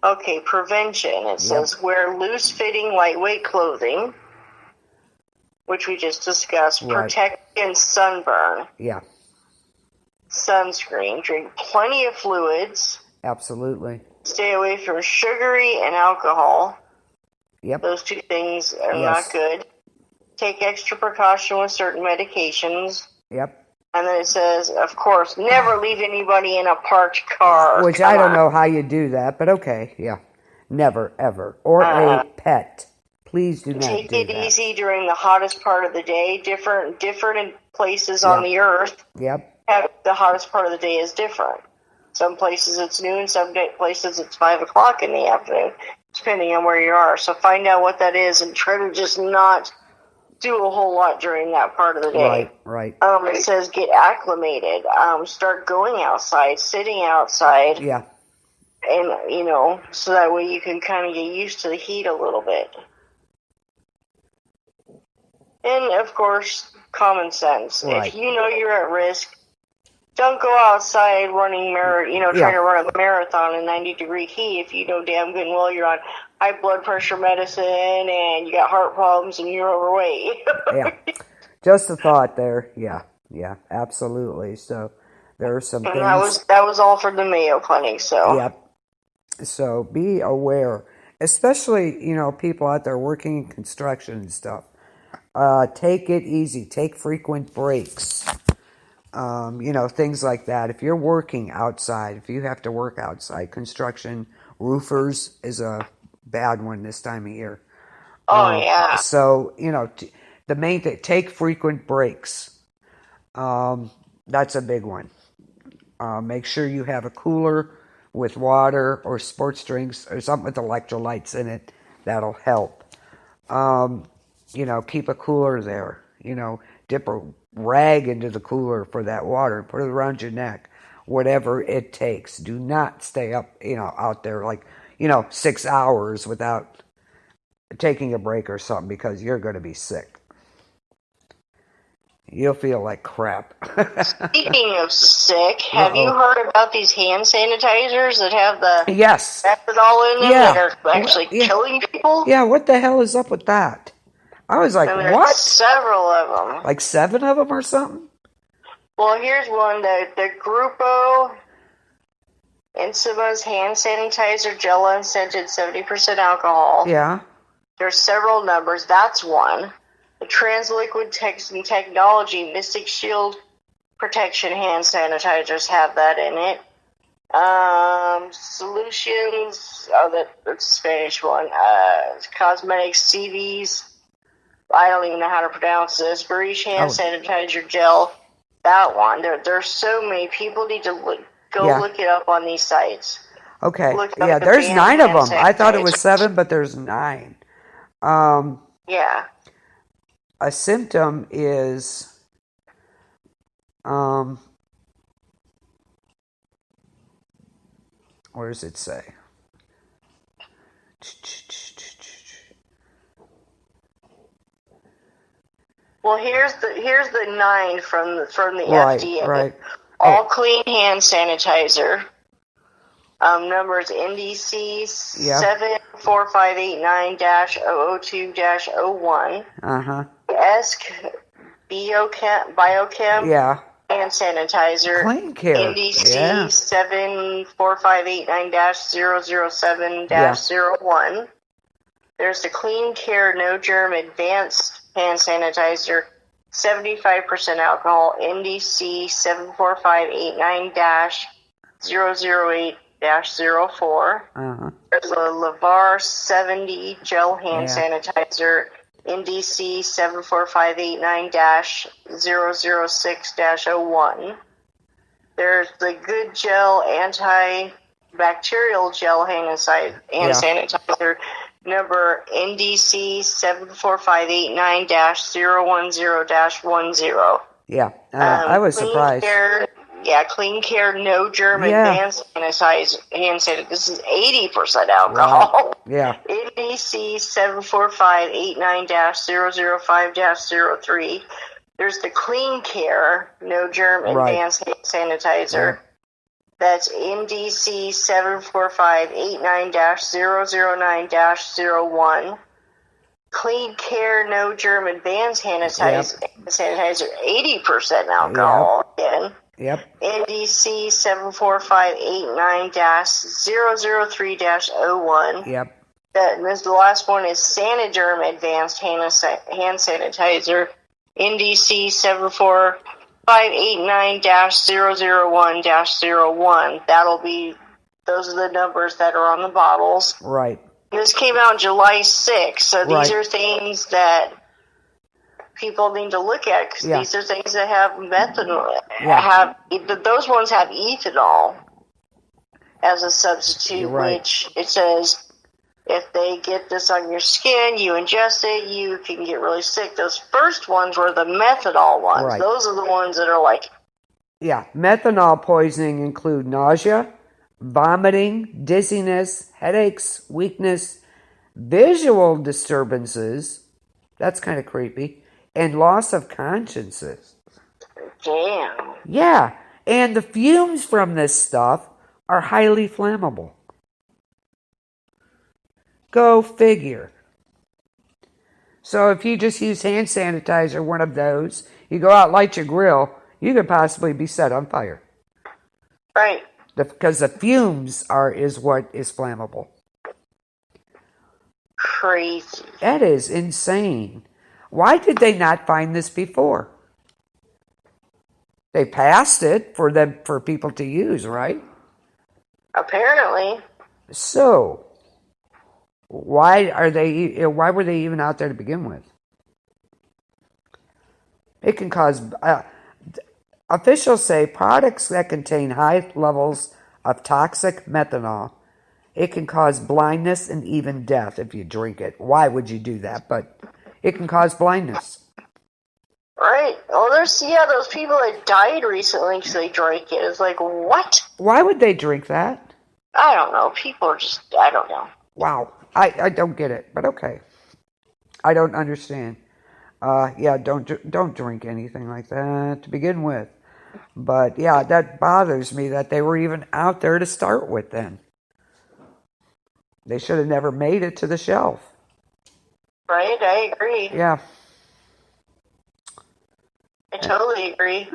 B: Okay, prevention. It says wear loose-fitting, lightweight clothing, which we just discussed. Protect against sunburn.
A: Yeah.
B: Sunscreen. Drink plenty of fluids.
A: Absolutely.
B: Stay away from sugary and alcohol.
A: Yep.
B: Those two things are not good. Take extra precaution with certain medications.
A: Yep.
B: And then it says, of course, never leave anybody in a parked car.
A: Which I don't know how you do that, but okay, yeah. Never, ever. Or a pet. Please do not do that.
B: Take it easy during the hottest part of the day. Different places on the earth.
A: Yep.
B: The hottest part of the day is different. Some places it's noon, some places it's 5 o'clock in the afternoon, depending on where you are. So find out what that is and try to just not do a whole lot during that part of the day.
A: Right.
B: It says get acclimated. Start going outside, sitting outside.
A: Yeah.
B: And, so that way you can kind of get used to the heat a little bit. And, of course, common sense.
A: Right.
B: If you know you're at risk, don't go outside running, trying to run a marathon in 90-degree heat if you know damn good and well you're on high blood pressure medicine and you got heart problems and you're overweight.
A: Yeah. Just a thought there. Yeah, absolutely. So there are some things.
B: That was all for the Mayo Clinic, so.
A: Yep. So be aware, especially, people out there working in construction and stuff. Take it easy. Take frequent breaks. Things like that. If you're working outside, if you have to work outside, construction, roofers is a bad one this time of year.
B: Oh, yeah.
A: So, the main thing, take frequent breaks. That's a big one. Make sure you have a cooler with water or sports drinks or something with electrolytes in it. That'll help. Keep a cooler there. Dip a rag into the cooler for that water and put it around your neck. Whatever it takes. Do not stay up, out there 6 hours without taking a break or something because you're going to be sick. You'll feel like crap.
B: Speaking of sick, have you heard about these hand sanitizers that have the methanol in them that are actually killing people?
A: Yeah, what the hell is up with that? I was like, what?
B: Several of them.
A: Like 7 of them or something?
B: Well, here's one. The Grupo Insima's hand sanitizer, gel unscented, 70% alcohol.
A: Yeah.
B: There's several numbers. That's one. The Transliquid Technology Mystic Shield Protection hand sanitizers have that in it. Solutions, that's a Spanish one. Cosmetics CVs. I don't even know how to pronounce this. Barriche hand sanitizer gel. That one. There's so many. People need to look it up on these sites.
A: Okay. Yeah, there's 9 of them. I thought it was 7, but there's 9.
B: Yeah.
A: A symptom is where does it say?
B: Well, here's the 9 from the FDA.
A: Right.
B: All clean hand sanitizer. Numbers NDC 74589-002-01. ESC Biochem.
A: Yeah.
B: Hand sanitizer.
A: Clean Care.
B: NDC 74589-007-01. There's the Clean Care No Germ Advanced hand sanitizer, 75% alcohol, NDC 74589-008-04. There's a Lavar 70 gel hand sanitizer, NDC 74589-006-01. There's the Good Gel antibacterial gel hand sanitizer, number NDC 74589-010-10.
A: Yeah, I was surprised.
B: Clean Care No Germ Advanced hand sanitizer. This is 80% alcohol.
A: Wow. Yeah.
B: NDC 74589-005-03. There's the Clean Care No Germ Advanced hand sanitizer. That's NDC 74589-009-01. Clean Care No Germ Advanced hand sanitizer, 80% alcohol again.
A: Yep.
B: NDC 74589-003-01.
A: Yep.
B: The last one is Saniderm Advanced hand sanitizer, NDC 589-001-01. Those are the numbers that are on the bottles.
A: Right.
B: This came out July 6th, so these are things that people need to look at, because these are things that have methanol. Those ones have ethanol as a substitute, which it says if they get this on your skin, you ingest it, you can get really sick. Those first ones were the methanol ones. Right. Those are the ones that are like...
A: Yeah, methanol poisoning include nausea, vomiting, dizziness, headaches, weakness, visual disturbances, that's kind of creepy, and loss of consciousness.
B: Damn.
A: Yeah, and the fumes from this stuff are highly flammable. Go figure. So if you just use hand sanitizer, one of those, you go out, light your grill, you could possibly be set on fire.
B: Right.
A: Because the fumes is what is flammable.
B: Crazy.
A: That is insane. Why did they not find this before? They passed it for people to use, right?
B: Apparently.
A: So, why were they even out there to begin with? It can cause... officials say products that contain high levels of toxic methanol, it can cause blindness and even death if you drink it. Why would you do that? But it can cause blindness.
B: Right. Well, there's those people that died recently because they drank it. It's like, what?
A: Why would they drink that?
B: I don't know. People are just... I don't know.
A: Wow. I don't get it, but okay. I don't understand. Don't drink anything like that to begin with. But yeah, that bothers me that they were even out there to start with then. They should have never made it to the shelf.
B: Right, I agree.
A: Yeah.
B: I totally agree.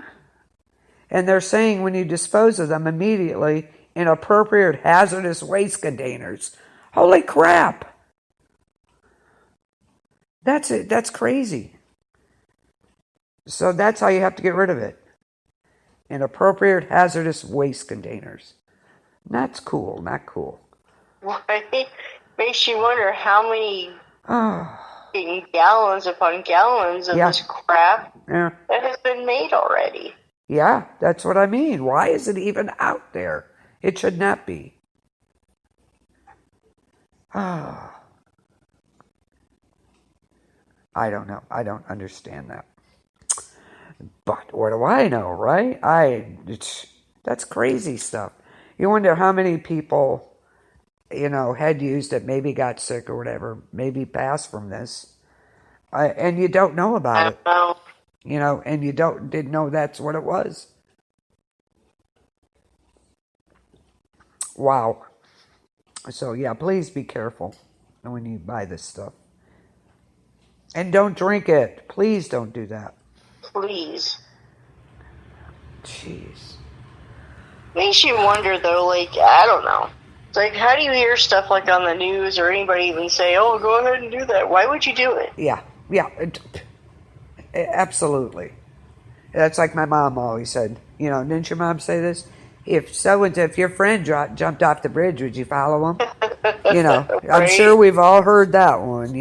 A: And they're saying when you dispose of them immediately in appropriate hazardous waste containers. Holy crap! That's it. That's crazy. So that's how you have to get rid of it. In appropriate hazardous waste containers. That's cool. Not cool.
B: Right? Makes you wonder how many gallons upon gallons of this crap that has been made already.
A: Yeah, that's what I mean. Why is it even out there? It should not be. I don't know. I don't understand that. But what do I know, right? That's crazy stuff. You wonder how many people, had used it, maybe got sick or whatever, maybe passed from this, and you don't know about it.
B: I don't
A: know. And you didn't know that's what it was. Wow. So yeah, please be careful when you buy this stuff. And don't drink it. Please don't do that.
B: Please.
A: Jeez.
B: Makes you wonder, though, like, I don't know. It's like, how do you hear stuff like on the news or anybody even say, oh, go ahead and do that? Why would you do it?
A: Yeah. Absolutely. That's like my mom always said. Didn't your mom say this? If your friend jumped off the bridge, would you follow him?
B: Right?
A: I'm sure we've all heard that one,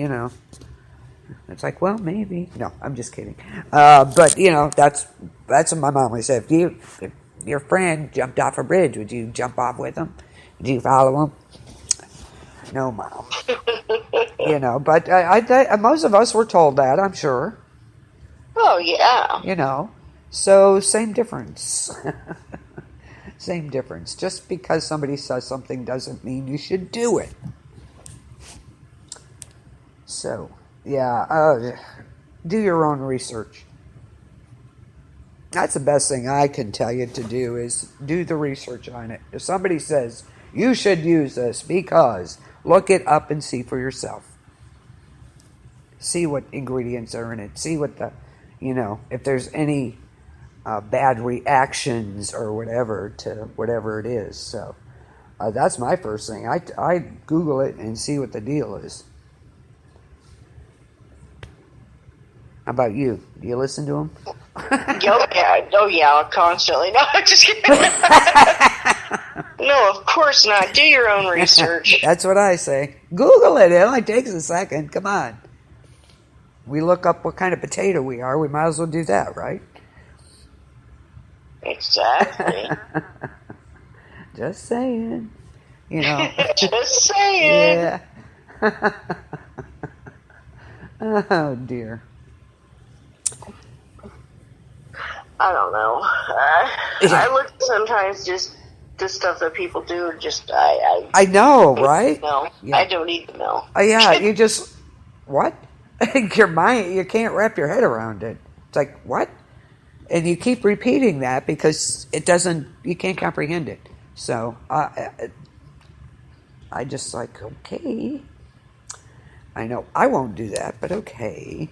A: It's like, well, maybe. No, I'm just kidding. But, that's what my mom always said. If your friend jumped off a bridge, would you jump off with him? Would you follow him? No, Mom. But most of us were told that, I'm sure.
B: Oh, yeah.
A: So same difference. Same difference. Just because somebody says something doesn't mean you should do it. So, yeah, do your own research. That's the best thing I can tell you to do is do the research on it. If somebody says, you should use this because, look it up and see for yourself. See what ingredients are in it. See what if there's any bad reactions or whatever to whatever it is. So that's my first thing. I Google it and see what the deal is. How about you? Do you listen to them?
B: Oh yeah, constantly. No, I'm just kidding. No, of course not. Do your own research.
A: That's what I say. Google it. It only takes a second. Come on. We look up what kind of potato we are. We might as well do that, right?
B: Exactly.
A: Just saying. You know.
B: Just saying.
A: Yeah. Oh, dear.
B: I don't know. I look sometimes just the stuff that people do. Just
A: I know, right?
B: No, yeah. I don't need to know.
A: Oh yeah, you just what? Your mind, you can't wrap your head around it. It's like what? And you keep repeating that because it doesn't. You can't comprehend it. So I just like okay. I know I won't do that, but okay.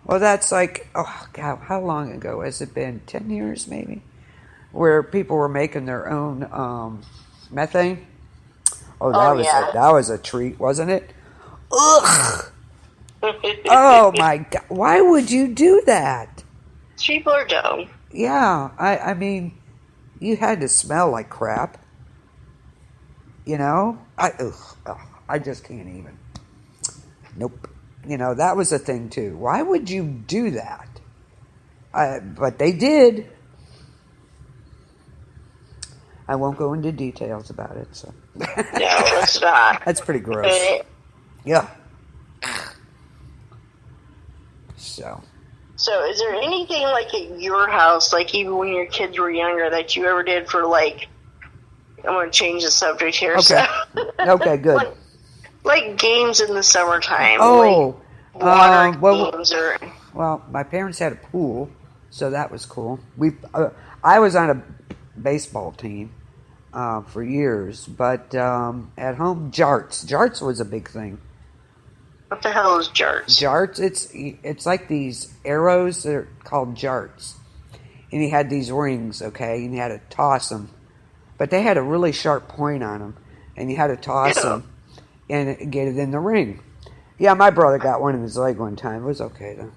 A: Well, that's like, oh, God, how long ago has it been? 10 years, maybe? Where people were making their own methane. Oh, that was a treat, wasn't it? Ugh! Oh, my God. Why would you do that?
B: People are dumb.
A: Yeah, I mean, you had to smell like crap. You know? I just can't even. Nope. You know, that was a thing, too. Why would you do that? But they did. I won't go into details about it. So.
B: No, let's not.
A: That's pretty gross. Yeah. So,
B: is there anything, like, at your house, like, even when your kids were younger, that you ever did for, like, I'm going to change the subject here.
A: Okay.
B: So.
A: Okay, good.
B: Like games in the summertime.
A: Oh.
B: Like water games or...
A: Well, my parents had a pool, so that was cool. I was on a baseball team for years, but at home, jarts. Jarts was a big thing.
B: What the hell is jarts?
A: Jarts, it's like these arrows that are called jarts. And you had these rings, okay, and you had to toss them. But they had a really sharp point on them, and you had to toss them and get it in the ring. Yeah, my brother got one in his leg one time. It was okay, though.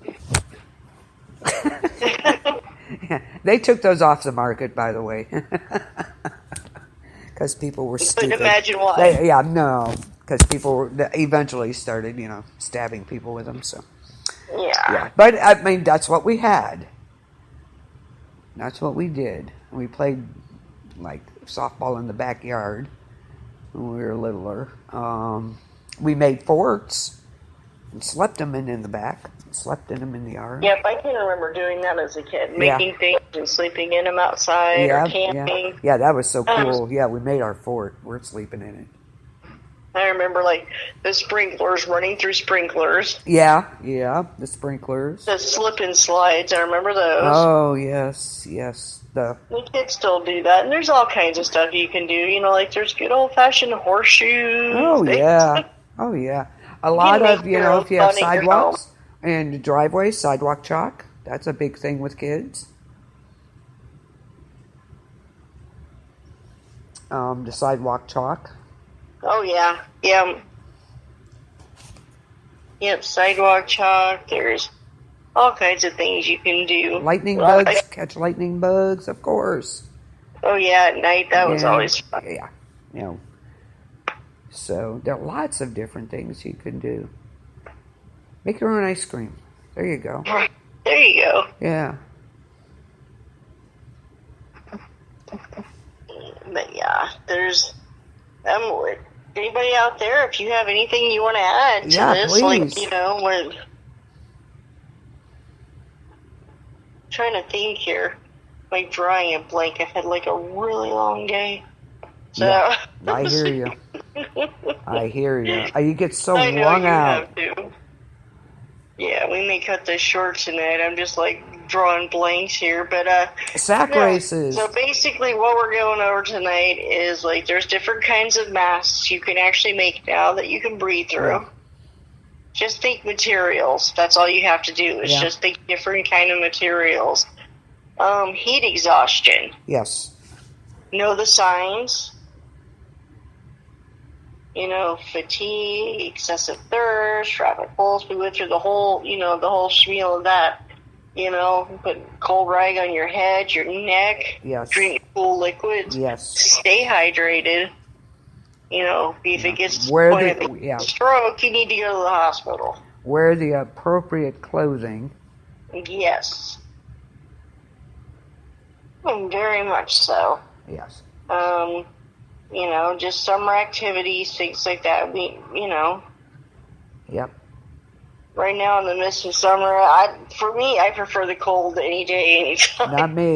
A: Yeah, they took those off the market, by the way. Because people were stupid.
B: Couldn't imagine why.
A: No. Because people eventually started, stabbing people with them. So. Yeah. But, I mean, that's what we had. That's what we did. We played, like, softball in the backyard when we were littler. We made forts and slept them in the back. Slept in them in the yard.
B: Yep, I can remember doing that as a kid. Making things and sleeping in them outside or camping.
A: Yeah, that was so cool. Yeah, we made our fort. We're sleeping in it.
B: I remember, like, the sprinklers, running through sprinklers.
A: Yeah, the sprinklers.
B: The slip and slides, I remember those.
A: Oh, yes. The
B: kids still do that, and there's all kinds of stuff you can do. Like, there's good old-fashioned horseshoes.
A: Oh, yeah. A lot of, if you have sidewalks and driveways, sidewalk chalk, that's a big thing with kids. The sidewalk chalk.
B: Oh, yeah. Yep, sidewalk chalk. There's all kinds of things you can do.
A: Lightning bugs, catch lightning bugs, of course.
B: Oh, yeah, at night, that was always fun.
A: Yeah, So, there are lots of different things you can do. Make your own ice cream. There you go.
B: There you go.
A: Yeah.
B: But, yeah, there's... anybody out there, if you have anything you want to add to this,
A: please.
B: Like, when trying to think here, like drawing a blank. I've had like a really long day, so
A: I hear you. You get so
B: I know
A: wrung
B: you
A: out.
B: have to. Yeah, we may cut this short tonight. I'm just like drawing blanks here, but
A: sack races.
B: So basically, what we're going over tonight is like there's different kinds of masks you can actually make now that you can breathe through. Yeah. Just think materials. That's all you have to do is just think different kind of materials. Heat exhaustion.
A: Yes.
B: Know the signs. Fatigue, excessive thirst, rapid pulse. We went through the whole, the whole spiel of that. You know, put cold rag on your head, your neck.
A: Yes.
B: Drink cool liquids.
A: Yes.
B: Stay hydrated. You know, if it gets to the point of stroke, you need to go to the hospital.
A: Wear the appropriate clothing.
B: Yes. Very much so.
A: Yes.
B: You know, just summer activities, things like that.
A: Yep.
B: Right now in the midst of summer, for me, I prefer the cold any day, any time.
A: Not me.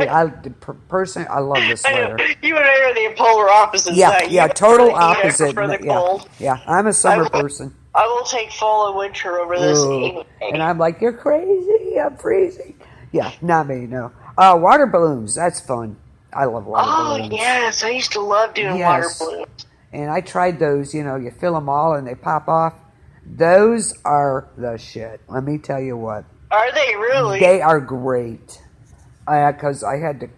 A: Personally, I love the sweater.
B: You and I are the polar opposites.
A: Yeah, total opposite.
B: I prefer the cold.
A: Yeah, I'm a summer person.
B: I will take fall and winter over this any day.
A: And I'm like, you're crazy. I'm freezing. Yeah, not me, no. Water balloons. That's fun. I love water balloons.
B: Oh, yes. I used to love doing water balloons.
A: And I tried those, you fill them all and they pop off. Those are the shit. Let me tell you what.
B: Are they really?
A: They are great. Because I had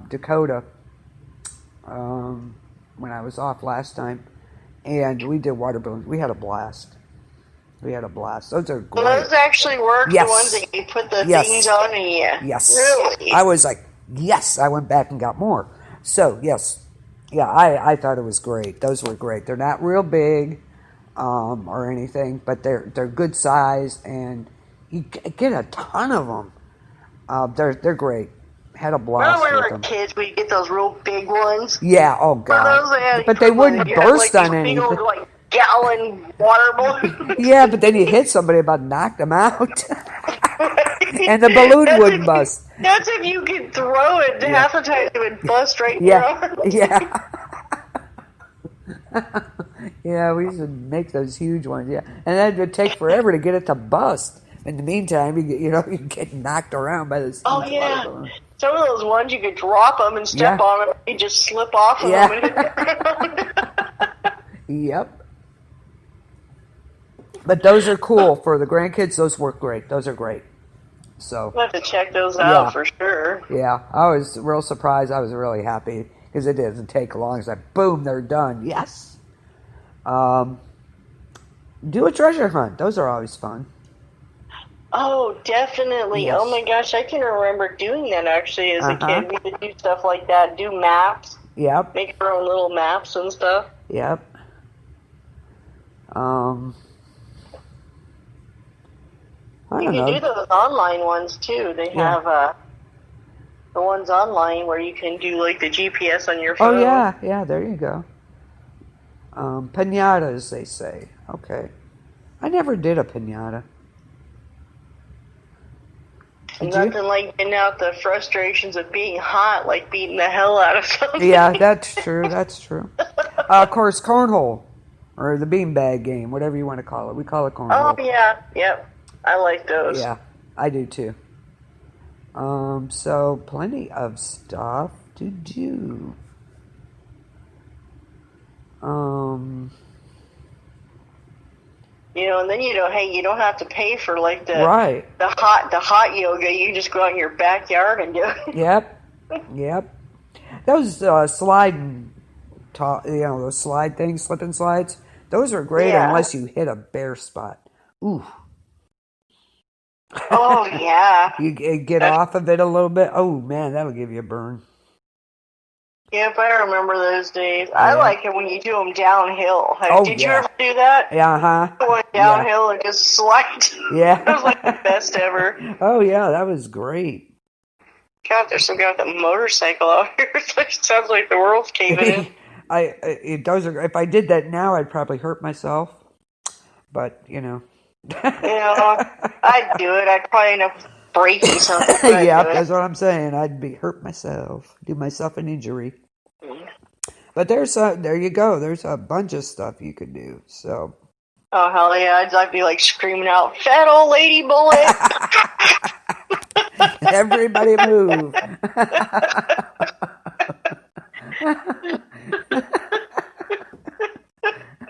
A: Dakota when I was off last time. And we did water balloons. We had a blast. Those are great.
B: Well, those actually work,
A: yes.
B: The ones that you put the things on and
A: Yes.
B: Really?
A: I was like, yes. I went back and got more. So, yes. Yeah, I thought it was great. Those were great. They're not real big or anything, but they're good size, and you get a ton of them. They're great. Had a blast
B: with them.
A: When
B: we were kids, we'd get those real big ones.
A: Yeah, oh God. But they wouldn't burst on anything.
B: Big old, gallon water balloons.
A: Yeah, but then you hit somebody about knock them out. And the balloon wouldn't bust.
B: That's if you could throw it. Yeah. Half the time it would bust right in your arms.
A: Yeah. Yeah, we used to make those huge ones, yeah. And then it would take forever to get it to bust. In the meantime, you get knocked around by this.
B: Oh, yeah. Some of those ones, you could drop them and step on them. You just slip off of them and hit the ground.
A: Yep. But those are cool for the grandkids. Those work great. Those are great. So
B: we'll have to check those out for sure.
A: Yeah, I was real surprised. I was really happy because it doesn't take long. It's like, boom, they're done. Yes. Do a treasure hunt. Those are always fun.
B: Oh, definitely. Yes. Oh, my gosh. I can remember doing that, actually, as a kid. We would do stuff like that. Do maps.
A: Yep.
B: Make our own little maps and stuff.
A: Yep.
B: You can do those online ones, too. They have the ones online where you can do, the GPS on your phone.
A: Oh, yeah. Yeah, there you go. Piñatas, they say. Okay. I never did a piñata.
B: Nothing like getting out the frustrations of being hot, like beating the hell out of something.
A: Yeah, that's true. That's true. Of course, cornhole, or the beanbag game, whatever you want to call it. We call it cornhole.
B: Oh, yeah. Yep. I like those.
A: Yeah, I do too. So plenty of stuff to do.
B: And then hey, you don't have to pay for the
A: the
B: hot yoga. You just go out in your backyard and do it.
A: Yep. Those sliding, those slide things, slip and slides. Those are great unless you hit a bare spot. Ooh.
B: Oh yeah.
A: You get off of it a little bit. Oh man, that'll give you a burn.
B: Yep, I remember those days. I like it when you do them downhill. Did you ever do that?
A: Yeah,
B: Going downhill and just slide.
A: Yeah.
B: That was the best ever.
A: Oh yeah, that was great.
B: God, there's some guy with a motorcycle out here. It sounds like the world's caving in.
A: If I did that now, I'd probably hurt myself. But
B: I'd do it. I'd probably end up breaking something.
A: Yeah, that's what I'm saying. I'd hurt myself, do myself an injury. But there you go. There's a bunch of stuff you could do. So.
B: Oh hell yeah! I'd be screaming out, "Fat old lady bullet!"
A: Everybody move.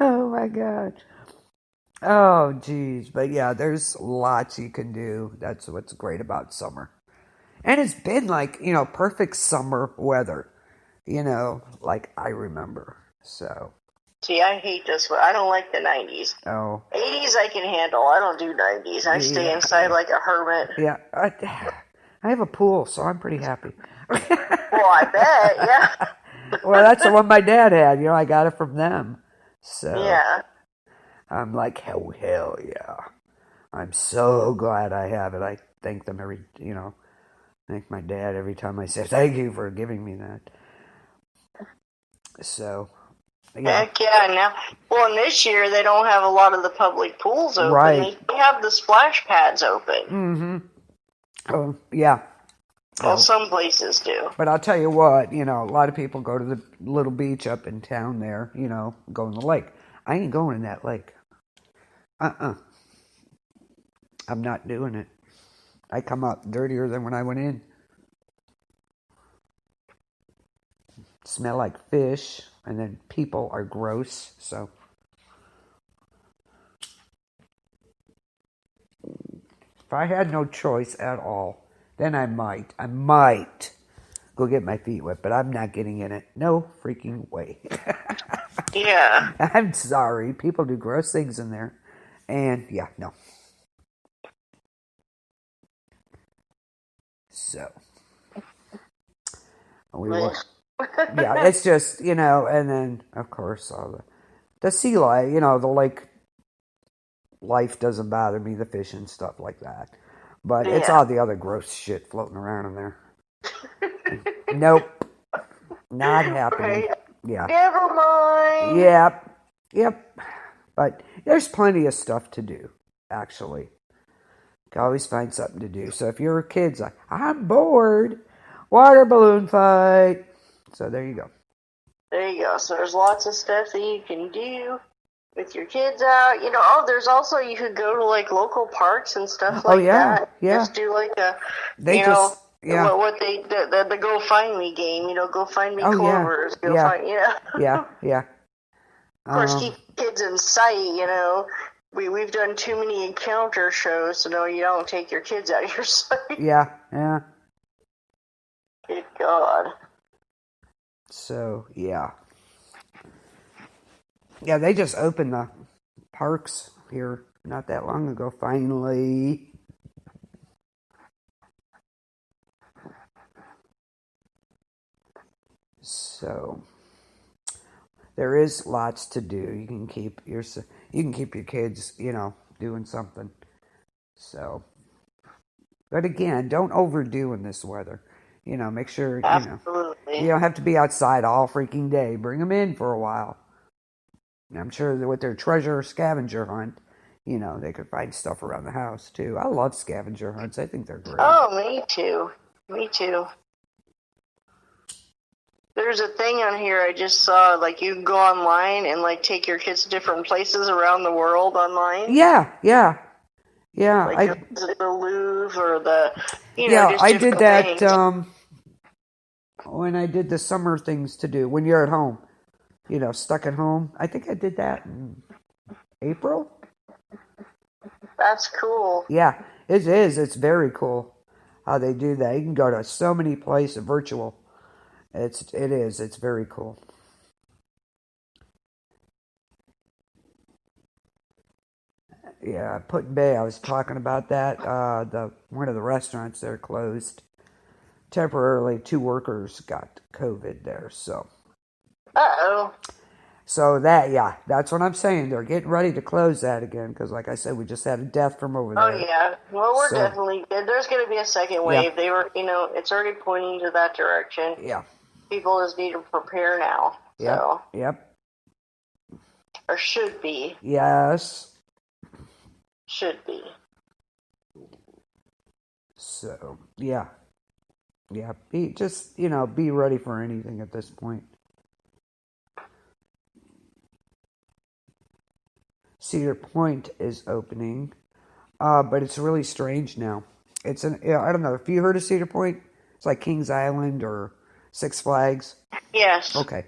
A: Oh my God. Oh, geez. But yeah, there's lots you can do. That's what's great about summer. And it's been perfect summer weather, like I remember. So.
B: See, I hate this one. I don't like the 90s.
A: Oh.
B: 80s I can handle. I don't do 90s. I stay inside like a hermit.
A: Yeah. I have a pool, so I'm pretty happy.
B: Well, I bet, yeah.
A: Well, that's the one my dad had. I got it from them. So
B: yeah.
A: I'm like, hell yeah. I'm so glad I have it. I thank them thank my dad every time I say thank you for giving me that. So, yeah.
B: Heck yeah. Now, well, this year they don't have a lot of the public pools open.
A: Right.
B: They have the splash pads open.
A: Mm-hmm. Oh, yeah.
B: Well, some places do.
A: But I'll tell you what, a lot of people go to the little beach up in town there, go in the lake. I ain't going in that lake. I'm not doing it. I come out dirtier than when I went in. Smell like fish, and then people are gross, so. If I had no choice at all, then I might go get my feet wet, but I'm not getting in it. No freaking way.
B: Yeah.
A: I'm sorry. People do gross things in there. And yeah, no. So. We will. Yeah, it's just, and then, of course, all the sea life, the lake life doesn't bother me, the fish and stuff like that. But it's all the other gross shit floating around in there. Nope. Not happening.
B: Right.
A: Yeah.
B: Never mind.
A: Yep. But there's plenty of stuff to do, actually. You can always find something to do. So if you're kids, like, I'm bored, water balloon fight. So there you go.
B: There you go. So there's lots of stuff that you can do with your kids out. There's also, you could go to like local parks and stuff like that.
A: Yeah.
B: Just do like a,
A: what
B: the Go Find Me game, Go Find Me Clovers.
A: Yeah.
B: Of course, keep kids in sight, We've done too many encounter shows, so no, you don't take your kids out of your sight.
A: Yeah.
B: Good God.
A: So, yeah. Yeah, they just opened the parks here not that long ago, finally. So, there is lots to do. You can keep your kids, doing something. So, but again, don't overdo in this weather. Make sure,
B: Absolutely.
A: You don't have to be outside all freaking day. Bring them in for a while. I'm sure that with their treasure scavenger hunt, they could find stuff around the house too. I love scavenger hunts. I think they're great.
B: Oh, me too. There's a thing on here I just saw, like you can go online and like take your kids to different places around the world online.
A: Yeah.
B: Like the Louvre or the, just
A: I did that
B: things.
A: When I did the summer things to do when you're at home, stuck at home. I think I did that in April.
B: That's cool.
A: Yeah, it is. It's very cool how they do that. You can go to so many places virtual. It is. It's very cool. Yeah, Put Bay. I was talking about that. One of the restaurants there closed temporarily. 2 workers got COVID there. So.
B: Uh-oh.
A: So that's what I'm saying. They're getting ready to close that again because, like I said, we just had a death from over there.
B: Oh yeah. Well, we're definitely. There's going to be a second wave.
A: Yeah.
B: They were, it's already pointing to that direction.
A: Yeah.
B: People just need to prepare now.
A: Yep.
B: So.
A: Yep.
B: Or should be.
A: Yes.
B: Should be.
A: So yeah. Be ready for anything at this point. Cedar Point is opening, but it's really strange now. I don't know if you heard of Cedar Point. It's like Kings Island or Six Flags.
B: Yes.
A: Okay.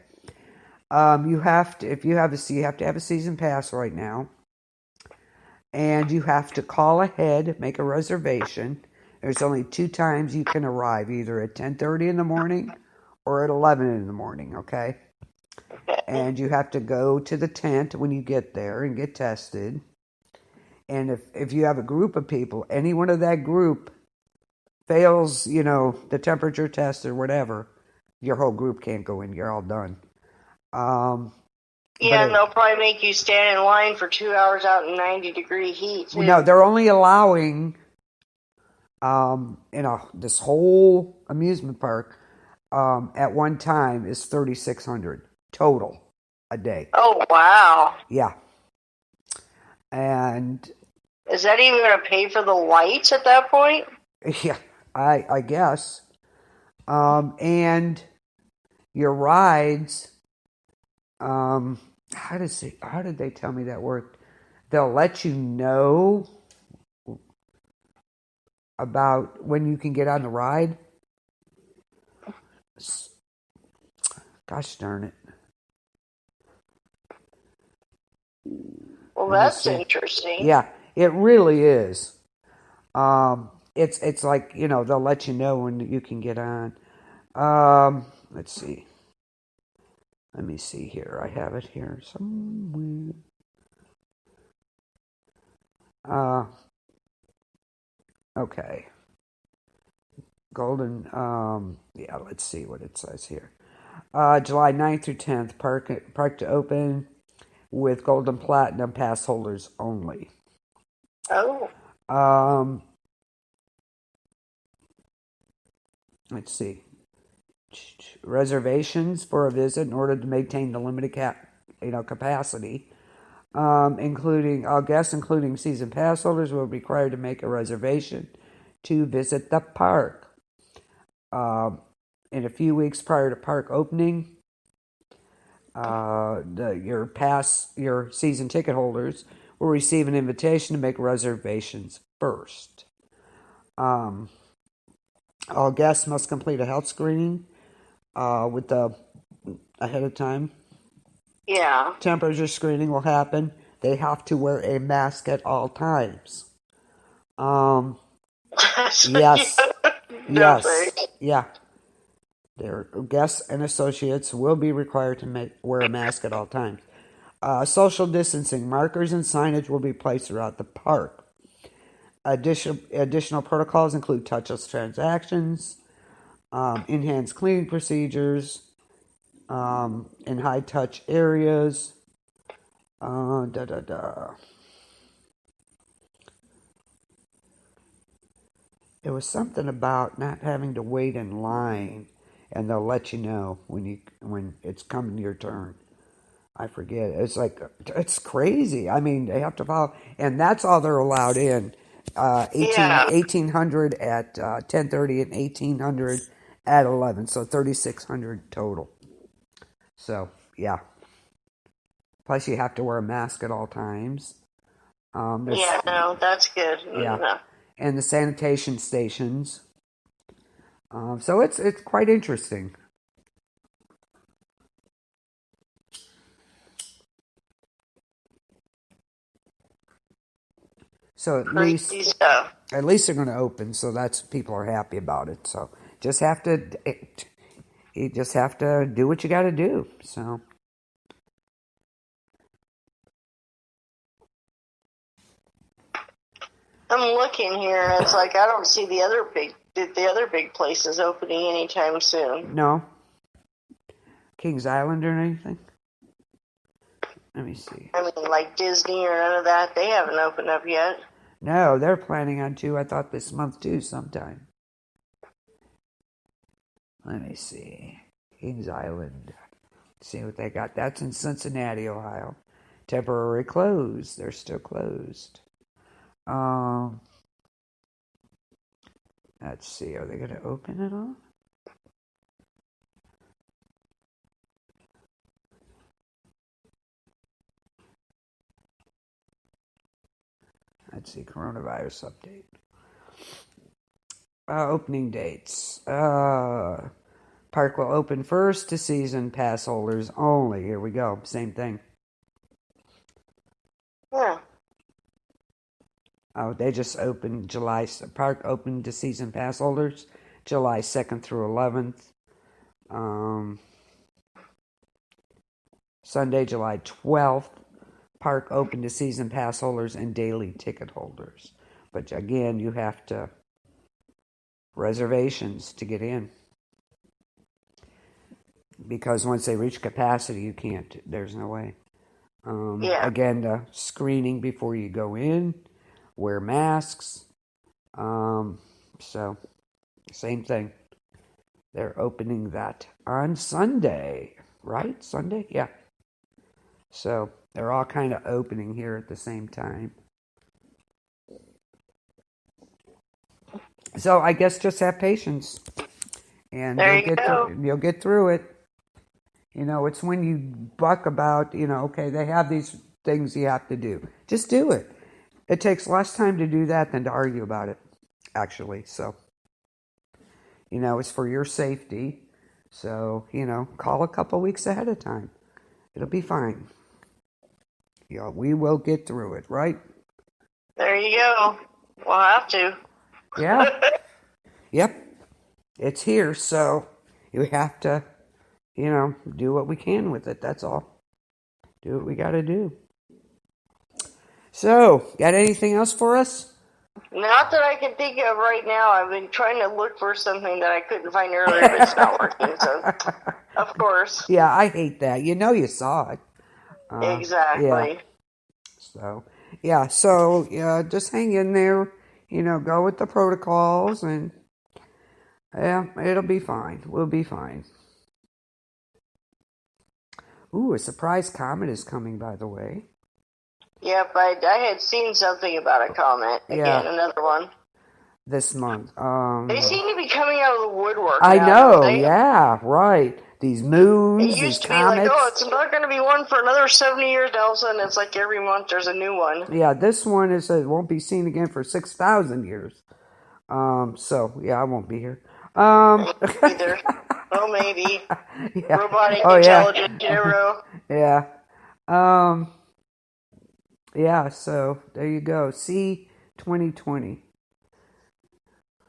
A: You have to have a season pass right now, and you have to call ahead, make a reservation. There's only 2 times you can arrive, either at 10:30 in the morning or at 11 in the morning. Okay. And you have to go to the tent when you get there and get tested. And if you have a group of people, anyone of that group fails, the temperature test or whatever, your whole group can't go in. You're all done.
B: Yeah, and they'll probably make you stand in line for 2 hours out in 90-degree heat, too.
A: No, they're only allowing, this whole amusement park at one time is $3,600 total a day.
B: Oh, wow.
A: Yeah. And
B: is that even going to pay for the lights at that point?
A: Yeah, I guess. And your rides, how did they tell me that worked? They'll let you know about when you can get on the ride. Gosh darn it.
B: Well, that's interesting.
A: Yeah, it really is. It's like, they'll let you know when you can get on. Let's see. Let me see here. I have it here somewhere. Okay. Golden, let's see what it says here. July 9th through 10th, park to open with Golden Platinum pass holders only.
B: Oh.
A: Let's see. Reservations for a visit in order to maintain the limited capacity. Including guests, including season pass holders, will be required to make a reservation to visit the park. In a few weeks prior to park opening, your season ticket holders will receive an invitation to make reservations first. All guests must complete a health screening ahead of time.
B: Yeah.
A: Temperature screening will happen. They have to wear a mask at all times. Yes. Yes. Yeah. Their guests and associates will be required to wear a mask at all times. Social distancing markers and signage will be placed throughout the park. Additional protocols include touchless transactions, enhanced cleaning procedures, in high-touch areas. It was something about not having to wait in line, and they'll let you know when it's coming to your turn. I forget. It's like, it's crazy. I mean, they have to follow, and that's all they're allowed in. 1800 at 10:30 and 1800 at 11, so 3,600 total. So, yeah. Plus, you have to wear a mask at all times.
B: That's good.
A: Yeah. And the sanitation stations. So it's quite interesting. So at least they're going to open. So people are happy about it. So you just have to do what you got to do. So.
B: I'm looking here, and it's like I don't see the other big places opening anytime soon.
A: No. Kings Island or anything? Let me see.
B: I mean, like Disney or none of that. They haven't opened up yet.
A: No, they're planning on to. I thought this month too, sometime. Let me see. Kings Island. See what they got. That's in Cincinnati, Ohio. Temporary closed. They're still closed. Let's see. Are they going to open it all? Let's see. Coronavirus update. Opening dates. Park will open first to season pass holders only. Here we go. Same thing.
B: Yeah.
A: Oh, they just opened park opened to season pass holders July 2nd through 11th. Sunday, July 12th, park open to season pass holders and daily ticket holders. But again, you have to reservations to get in. Because once they reach capacity, you can't. There's no way. Again, the screening before you go in, wear masks. So, same thing. They're opening that on Sunday, right? Sunday? Yeah. So, they're all kind of opening here at the same time. So, I guess just have patience. And you'll get through it. You know, it's when you buck about, okay, they have these things you have to do. Just do it. It takes less time to do that than to argue about it, actually. So, it's for your safety. So, call a couple weeks ahead of time. It'll be fine. We will get through it, right?
B: There you go. We'll have to.
A: Yeah. Yep. It's here, so you have to, do what we can with it. That's all. Do what we got to do. So, got anything else for us?
B: Not that I can think of right now. I've been trying to look for something that I couldn't find earlier, but it's not working. So, of course.
A: Yeah, I hate that. You saw it.
B: Exactly.
A: Yeah. So, just hang in there. Go with the protocols, and it'll be fine. We'll be fine. Ooh, a surprise comet is coming, by the way.
B: Yep, I had seen something about a comet. Again, another one.
A: This month.
B: They seem to be coming out of the woodwork.
A: I know, yeah, right. These moons,
B: it used to
A: comets.
B: be like, it's not going to be one for another 70 years. Now all of a sudden, it's like every month there's a new one.
A: Yeah, this one won't be seen again for 6,000 years. So, yeah, I won't be here.
B: Either. Well, maybe. Yeah. Robotic intelligence,
A: Yeah. Yeah, so there you go. See 2020.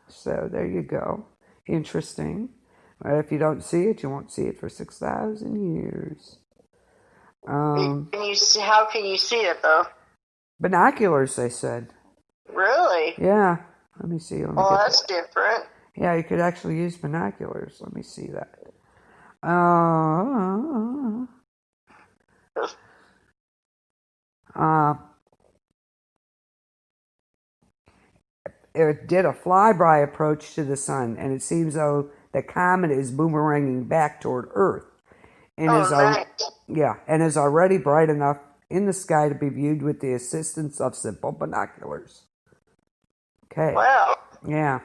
A: So there you go. Interesting. If you don't see it, you won't see it for 6,000 years.
B: How can you see it, though?
A: Binoculars, they said.
B: Really?
A: Yeah. Let me see.
B: That's different. Yeah,
A: you could actually use binoculars. Let me see that. It did a flyby approach to the sun, and it seems though the comet is boomeranging back toward Earth, and is already bright enough in the sky to be viewed with the assistance of simple binoculars. Okay.
B: Wow.
A: Yeah.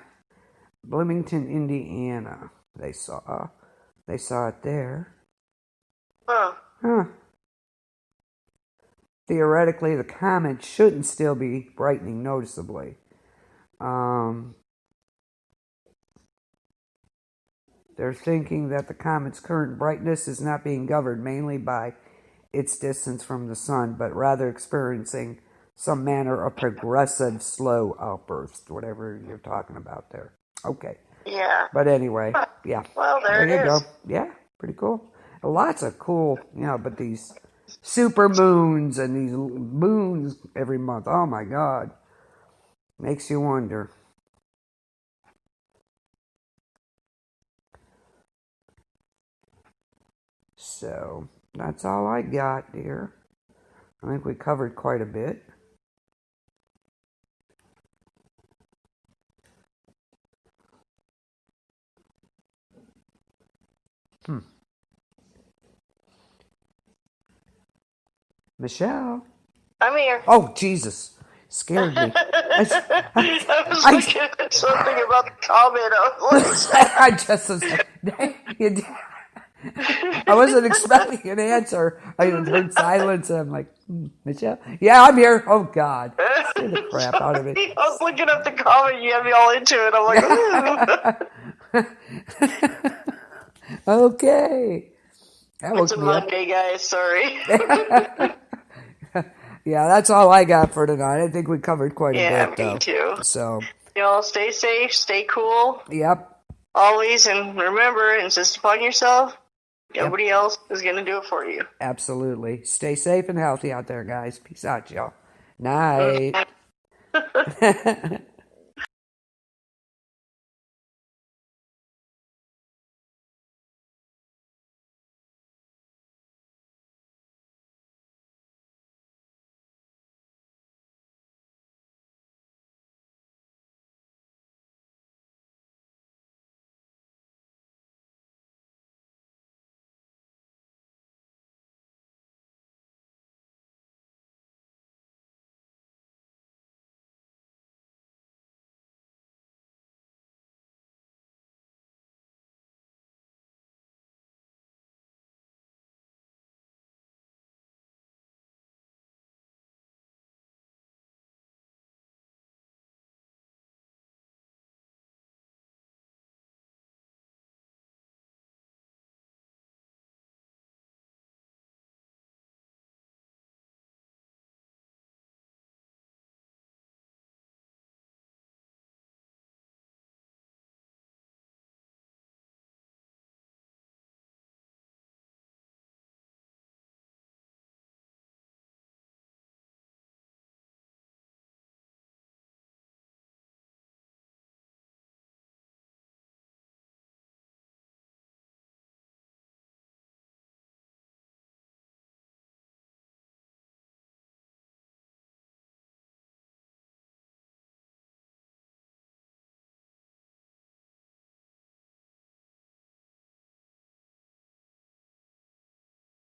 A: Bloomington, Indiana. They saw it there. Huh. Theoretically, the comet shouldn't still be brightening noticeably. They're thinking that the comet's current brightness is not being governed mainly by its distance from the sun, but rather experiencing some manner of progressive slow outburst, whatever you're talking about there. Okay.
B: Yeah.
A: But anyway, yeah.
B: Well, there you
A: go. Yeah, pretty cool. Lots of cool, but these super moons and these moons every month. Oh my God. Makes you wonder. So, that's all I got, dear. I think we covered quite a bit. Michelle?
B: I'm here.
A: Oh, Jesus. Scared me.
B: I was looking at something about the comment.
A: I wasn't expecting an answer. I heard silence, and I'm like, Michelle? Yeah, I'm here. Oh, God. Scare the crap out of me.
B: I was looking up the comment. You had me all into it. I'm like,
A: okay.
B: It's a Monday, guys. Sorry.
A: Yeah, that's all I got for tonight. I think we covered quite a bit, though.
B: Yeah, me too.
A: So,
B: y'all stay safe, stay cool.
A: Yep.
B: Always, and remember, insist upon yourself. Nobody else is going to do it for you.
A: Absolutely. Stay safe and healthy out there, guys. Peace out, y'all. Night.